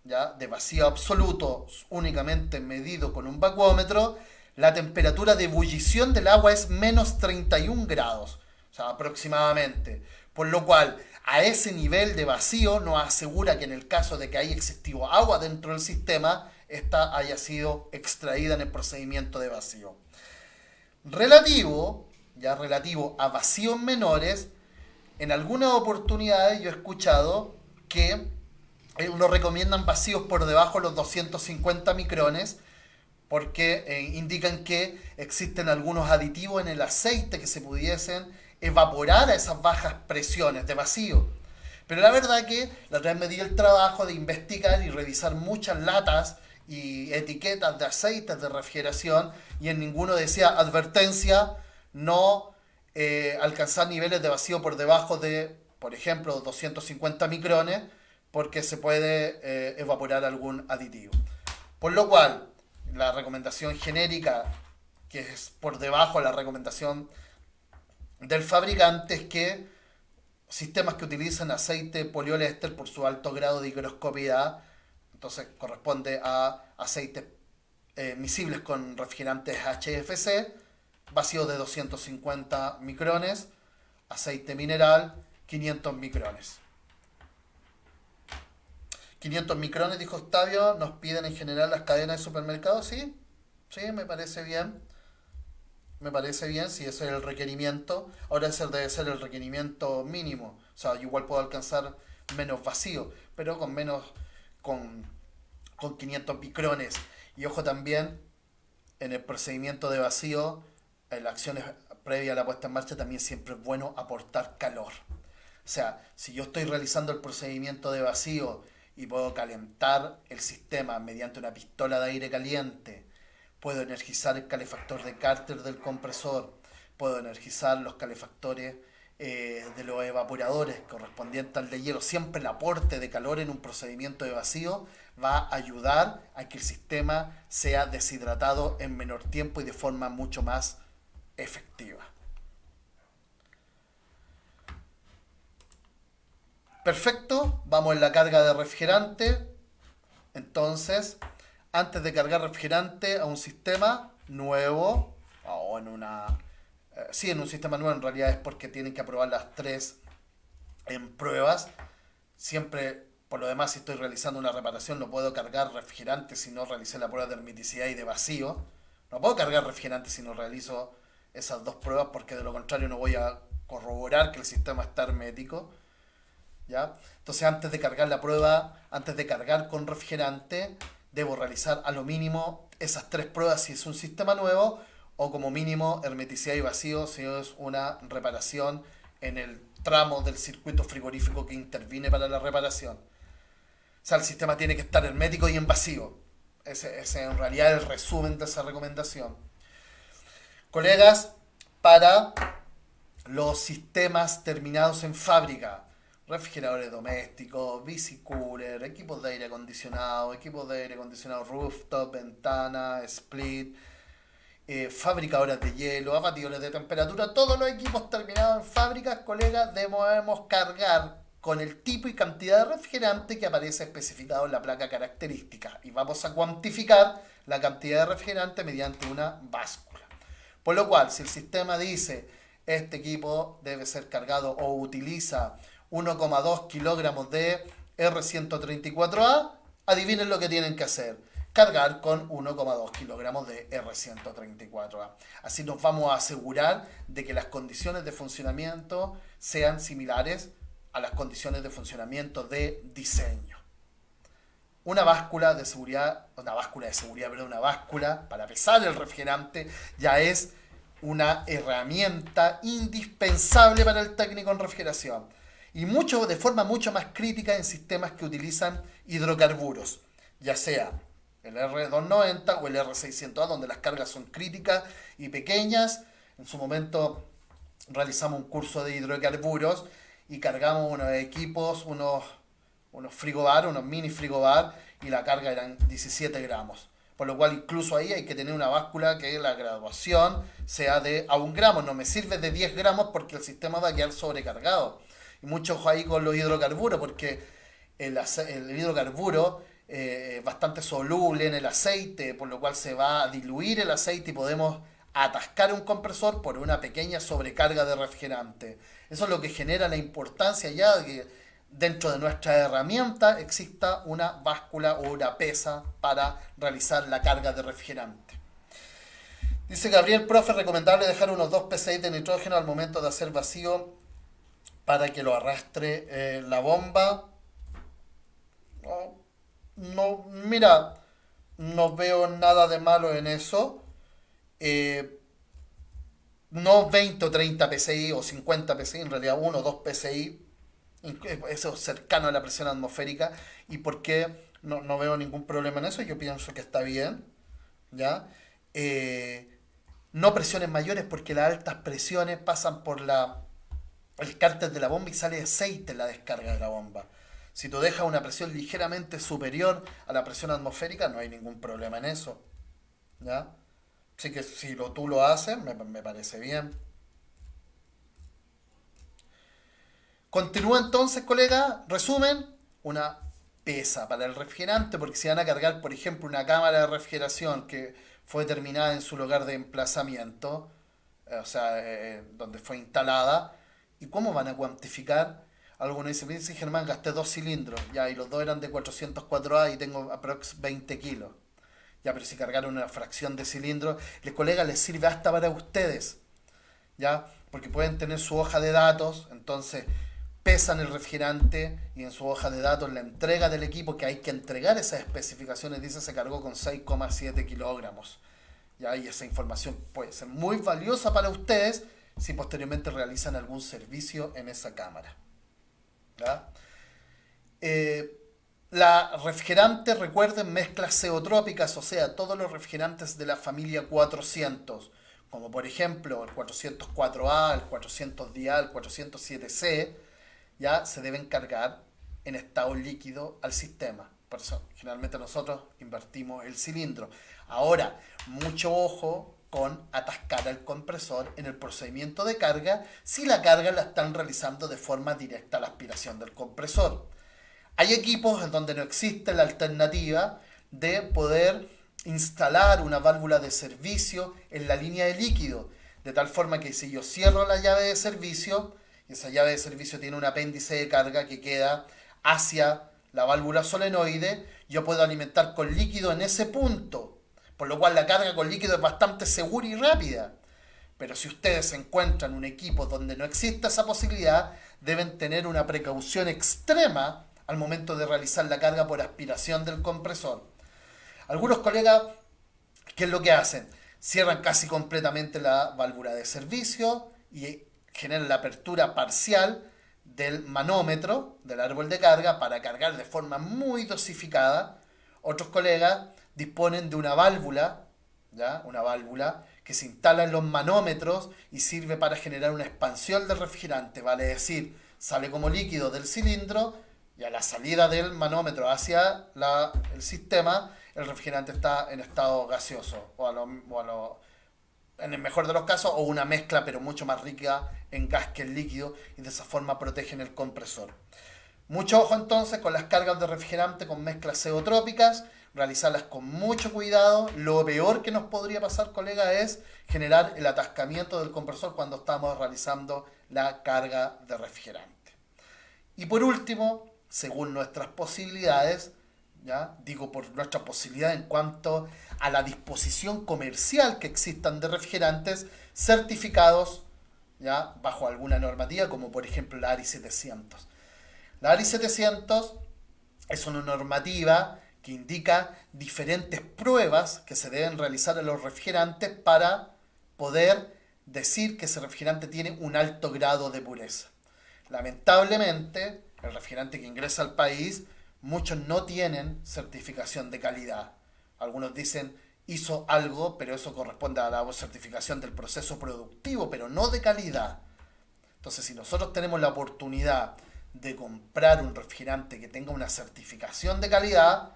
¿ya?, de vacío absoluto, únicamente medido con un vacuómetro, la temperatura de ebullición del agua es menos 31 grados, o sea, aproximadamente. Por lo cual, a ese nivel de vacío nos asegura que en el caso de que haya existido agua dentro del sistema, esta haya sido extraída en el procedimiento de vacío. Relativo a vacíos menores, en algunas oportunidades yo he escuchado que nos recomiendan vacíos por debajo de los 250 micrones porque indican que existen algunos aditivos en el aceite que se pudiesen evaporar a esas bajas presiones de vacío. Pero la verdad que la otra vez me di el trabajo de investigar y revisar muchas latas y etiquetas de aceites de refrigeración y en ninguno decía advertencia, no alcanzar niveles de vacío por debajo de, por ejemplo, 250 micrones porque se puede evaporar algún aditivo. Por lo cual, la recomendación genérica, que es por debajo de la recomendación del fabricante, es que sistemas que utilizan aceite poliéster por su alto grado de higroscopicidad, entonces corresponde a aceites miscibles con refrigerantes HFC, vacío de 250 micrones, aceite mineral 500 micrones. 500 micrones, dijo Octavio, nos piden en general las cadenas de supermercados, sí, sí, me parece bien. Me parece bien si ese es el requerimiento. Ahora ese debe ser el requerimiento mínimo. O sea, yo igual puedo alcanzar menos vacío, pero con menos, con, con 500 micrones. Y ojo también, en el procedimiento de vacío, en las acciones previas a la puesta en marcha, también siempre es bueno aportar calor. O sea, si yo estoy realizando el procedimiento de vacío y puedo calentar el sistema mediante una pistola de aire caliente, puedo energizar el calefactor de cárter del compresor, puedo energizar los calefactores de los evaporadores correspondientes al de hielo. Siempre el aporte de calor en un procedimiento de vacío va a ayudar a que el sistema sea deshidratado en menor tiempo y de forma mucho más efectiva. Perfecto, vamos en la carga de refrigerante. Entonces, antes de cargar refrigerante a un sistema nuevo, o en una... sí, en un sistema nuevo en realidad es porque tienen que aprobar las tres en pruebas. Siempre, por lo demás, si estoy realizando una reparación, no puedo cargar refrigerante si no realicé la prueba de hermeticidad y de vacío. No puedo cargar refrigerante si no realizo esas dos pruebas porque de lo contrario no voy a corroborar que el sistema está hermético. ¿Ya? Entonces antes de cargar la prueba, antes de cargar con refrigerante, debo realizar a lo mínimo esas tres pruebas si es un sistema nuevo o como mínimo hermeticidad y vacío si es una reparación en el tramo del circuito frigorífico que interviene para la reparación. O sea, el sistema tiene que estar hermético y en vacío. Ese es en realidad el resumen de esa recomendación. Colegas, para los sistemas terminados en fábrica, refrigeradores domésticos, bicicooler, equipos de aire acondicionado rooftop, ventana, split, fabricadoras de hielo, abatidores de temperatura, todos los equipos terminados en fábricas, colegas, debemos cargar con el tipo y cantidad de refrigerante que aparece especificado en la placa característica y vamos a cuantificar la cantidad de refrigerante mediante una báscula. Por lo cual, si el sistema dice este equipo debe ser cargado o utiliza 1,2 kilogramos de R134A, adivinen lo que tienen que hacer. Cargar con 1,2 kilogramos de R134A. Así nos vamos a asegurar de que las condiciones de funcionamiento sean similares a las condiciones de funcionamiento de diseño. Una báscula de seguridad, una báscula para pesar el refrigerante ya es una herramienta indispensable para el técnico en refrigeración y de forma mucho más crítica en sistemas que utilizan hidrocarburos, ya sea el R290 o el R600A, donde las cargas son críticas y pequeñas. En su momento realizamos un curso de hidrocarburos y cargamos unos equipos, unos frigobar, unos mini frigobar, y la carga eran 17 gramos. Por lo cual incluso ahí hay que tener una báscula que la graduación sea de a 1 gramo. No me sirve de 10 gramos porque el sistema va a quedar sobrecargado. Y mucho ojo ahí con los hidrocarburos porque el hidrocarburo es bastante soluble en el aceite, por lo cual se va a diluir el aceite y podemos atascar un compresor por una pequeña sobrecarga de refrigerante. Eso es lo que genera la importancia ya de que dentro de nuestra herramienta exista una báscula o una pesa para realizar la carga de refrigerante. Dice Gabriel, profe, recomendable dejar unos 2 psi de nitrógeno al momento de hacer vacío para que lo arrastre la bomba. No, mira, no veo nada de malo en eso. No 20 o 30 psi o 50 psi, en realidad 1 o 2 psi, eso cercano a la presión atmosférica. ¿Y por qué no veo ningún problema en eso? Yo pienso que está bien, ¿ya? No presiones mayores porque las altas presiones pasan por el cárter de la bomba y sale aceite en la descarga de la bomba. Si tú dejas una presión ligeramente superior a la presión atmosférica, no hay ningún problema en eso, ¿ya? Así que si tú lo haces, me parece bien. Continúa entonces, colega, resumen, una pesa para el refrigerante, porque si van a cargar, por ejemplo, una cámara de refrigeración que fue terminada en su lugar de emplazamiento, o sea, donde fue instalada, ¿y cómo van a cuantificar? Algunos dicen, "Mire, sí, Germán, gasté 2 cilindros, ya, y los dos eran de 404A y tengo aprox 20 kilos. Ya, pero si cargaron una fracción de cilindros, el colega les sirve hasta para ustedes, ¿ya? Porque pueden tener su hoja de datos, entonces pesan el refrigerante y en su hoja de datos la entrega del equipo, que hay que entregar esas especificaciones, dice se cargó con 6,7 kilogramos. ¿Ya? Y esa información puede ser muy valiosa para ustedes si posteriormente realizan algún servicio en esa cámara. ¿Ya? Eh, la refrigerante, recuerden, mezclas ceotrópicas, o sea, todos los refrigerantes de la familia 400, como por ejemplo el 404A, el 410A, el 407C, ya se deben cargar en estado líquido al sistema. Por eso, generalmente nosotros invertimos el cilindro. Ahora, mucho ojo con atascar al compresor en el procedimiento de carga si la carga la están realizando de forma directa a la aspiración del compresor. Hay equipos en donde no existe la alternativa de poder instalar una válvula de servicio en la línea de líquido, de tal forma que si yo cierro la llave de servicio, y esa llave de servicio tiene un apéndice de carga que queda hacia la válvula solenoide, yo puedo alimentar con líquido en ese punto, por lo cual la carga con líquido es bastante segura y rápida. Pero si ustedes encuentran un equipo donde no existe esa posibilidad, deben tener una precaución extrema al momento de realizar la carga por aspiración del compresor. Algunos colegas, ¿qué es lo que hacen? Cierran casi completamente la válvula de servicio y generan la apertura parcial del manómetro, del árbol de carga, para cargar de forma muy dosificada. Otros colegas disponen de una válvula, ¿ya? Una válvula que se instala en los manómetros y sirve para generar una expansión del refrigerante, vale decir, sale como líquido del cilindro y a la salida del manómetro hacia el sistema, el refrigerante está en estado gaseoso en el mejor de los casos, o una mezcla pero mucho más rica en gas que en líquido, y de esa forma protegen el compresor. Mucho ojo entonces con las cargas de refrigerante con mezclas ceotrópicas, realizarlas con mucho cuidado. Lo peor que nos podría pasar, colega, es generar el atascamiento del compresor cuando estamos realizando la carga de refrigerante. Y por último, según nuestras posibilidades, ¿ya? Digo por nuestra posibilidad en cuanto a la disposición comercial que existan de refrigerantes certificados, ¿ya? Bajo alguna normativa, como por ejemplo la ARI 700. La ARI 700 es una normativa que indica diferentes pruebas que se deben realizar en los refrigerantes para poder decir que ese refrigerante tiene un alto grado de pureza. Lamentablemente, el refrigerante que ingresa al país, muchos no tienen certificación de calidad. Algunos dicen hizo algo, pero eso corresponde a la certificación del proceso productivo, pero no de calidad. Entonces, si nosotros tenemos la oportunidad de comprar un refrigerante que tenga una certificación de calidad,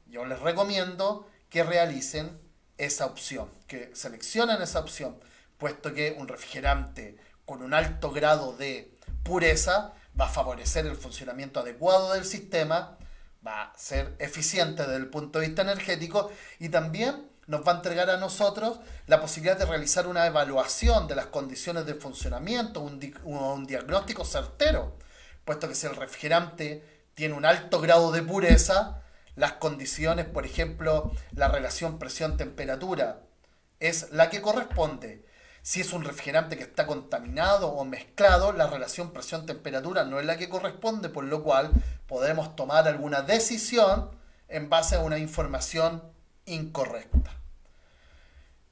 yo les recomiendo que realicen esa opción, que seleccionen esa opción, puesto que un refrigerante con un alto grado de pureza va a favorecer el funcionamiento adecuado del sistema, va a ser eficiente desde el punto de vista energético y también nos va a entregar a nosotros la posibilidad de realizar una evaluación de las condiciones de funcionamiento, un diagnóstico certero, puesto que si el refrigerante tiene un alto grado de pureza, las condiciones, por ejemplo, la relación presión-temperatura, es la que corresponde. Si es un refrigerante que está contaminado o mezclado, la relación presión-temperatura no es la que corresponde, por lo cual podemos tomar alguna decisión en base a una información incorrecta.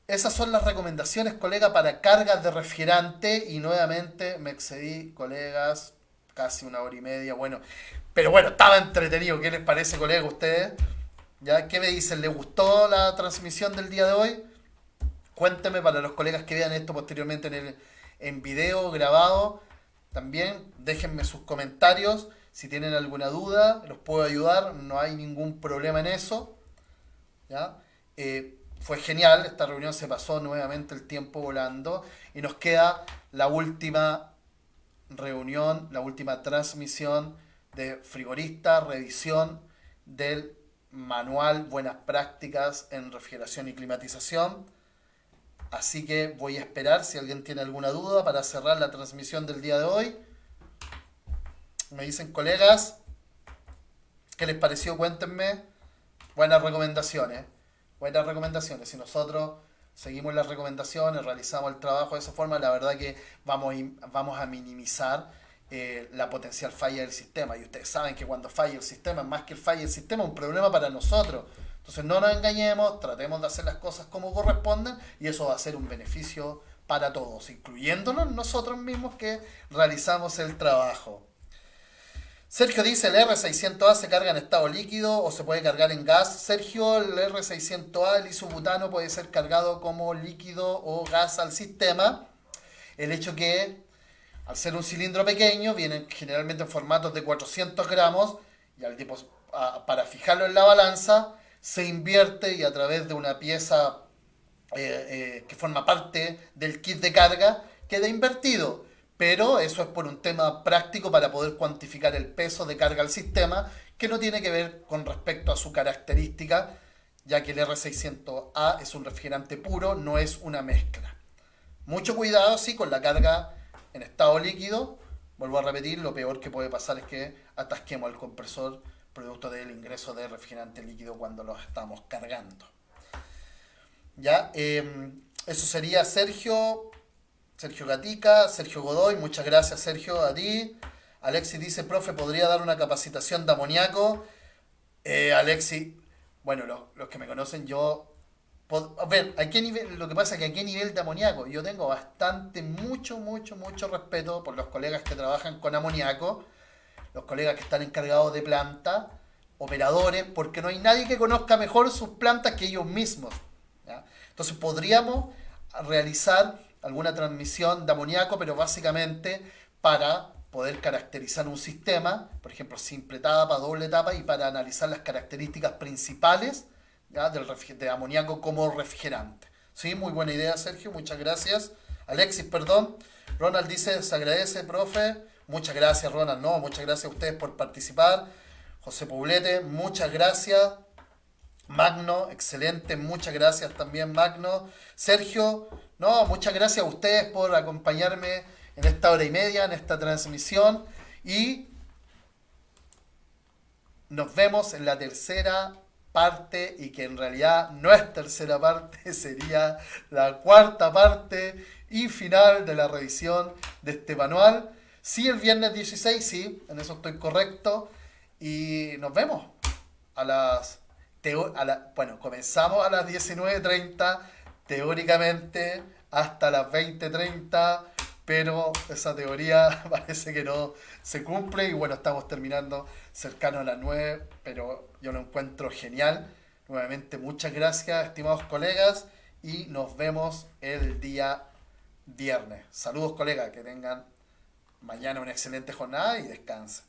Esas son las recomendaciones, colega, para cargas de refrigerante. Y nuevamente me excedí, colegas, casi 1 hora y media. Bueno, pero bueno, estaba entretenido. ¿Qué les parece, colega, a ustedes? ¿Ya? ¿Qué me dicen? ¿Les gustó la transmisión del día de hoy? Cuénteme para los colegas que vean esto posteriormente en video grabado. También déjenme sus comentarios. Si tienen alguna duda, los puedo ayudar. No hay ningún problema en eso. ¿Ya? Fue genial. Esta reunión se pasó nuevamente el tiempo volando. Y nos queda la última reunión, la última transmisión de Frigorista, revisión del manual Buenas Prácticas en Refrigeración y Climatización. Así que voy a esperar si alguien tiene alguna duda para cerrar la transmisión del día de hoy. Me dicen, colegas, ¿qué les pareció? Cuéntenme. Buenas recomendaciones. Buenas recomendaciones. Si nosotros seguimos las recomendaciones, realizamos el trabajo de esa forma, la verdad que vamos a minimizar la potencial falla del sistema. Y ustedes saben que cuando falla el sistema, más que el falla del sistema, es un problema para nosotros. Entonces no nos engañemos, tratemos de hacer las cosas como corresponden y eso va a ser un beneficio para todos, incluyéndonos nosotros mismos que realizamos el trabajo. Sergio dice, el R600A se carga en estado líquido o se puede cargar en gas. Sergio, el R600A, el isobutano, puede ser cargado como líquido o gas al sistema. El hecho que, al ser un cilindro pequeño, vienen generalmente en formatos de 400 gramos y para fijarlo en la balanza, se invierte y a través de una pieza que forma parte del kit de carga, queda invertido. Pero eso es por un tema práctico para poder cuantificar el peso de carga al sistema, que no tiene que ver con respecto a su característica, ya que el R600A es un refrigerante puro, no es una mezcla. Mucho cuidado, sí, con la carga en estado líquido. Vuelvo a repetir, lo peor que puede pasar es que atasquemos el compresor producto del ingreso de refrigerante líquido cuando lo estamos cargando. Ya, eso sería Sergio Gatica, Sergio Godoy, muchas gracias Sergio, a ti. Alexis dice, profe, ¿podría dar una capacitación de amoníaco? Alexis, bueno, los que me conocen, a ver, ¿a qué nivel? Lo que pasa es que a qué nivel de amoníaco. Yo tengo mucho respeto por los colegas que trabajan con amoníaco, los colegas que están encargados de planta, operadores, porque no hay nadie que conozca mejor sus plantas que ellos mismos, ¿ya? Entonces podríamos realizar alguna transmisión de amoníaco, pero básicamente para poder caracterizar un sistema, por ejemplo, simple etapa, doble etapa, y para analizar las características principales, ¿ya?, de amoníaco como refrigerante. Sí, muy buena idea, Sergio, muchas gracias. Alexis, perdón. Ronald dice, se agradece, profe. Muchas gracias, Ronald. No, muchas gracias a ustedes por participar. José Poblete, muchas gracias. Magno, excelente, muchas gracias también, Magno. Sergio, no, muchas gracias a ustedes por acompañarme en esta hora y media, en esta transmisión. Y nos vemos en la tercera parte, y que en realidad no es tercera parte, sería la cuarta parte y final de la revisión de este manual. Sí, el viernes 16, sí, en eso estoy correcto. Y nos vemos bueno, comenzamos a las 19:30, teóricamente hasta las 20:30, pero esa teoría parece que no se cumple y bueno, estamos terminando cercano a las 9, pero yo lo encuentro genial. Nuevamente, muchas gracias, estimados colegas, y nos vemos el día viernes. Saludos, colegas, que tengan mañana una excelente jornada y descansen.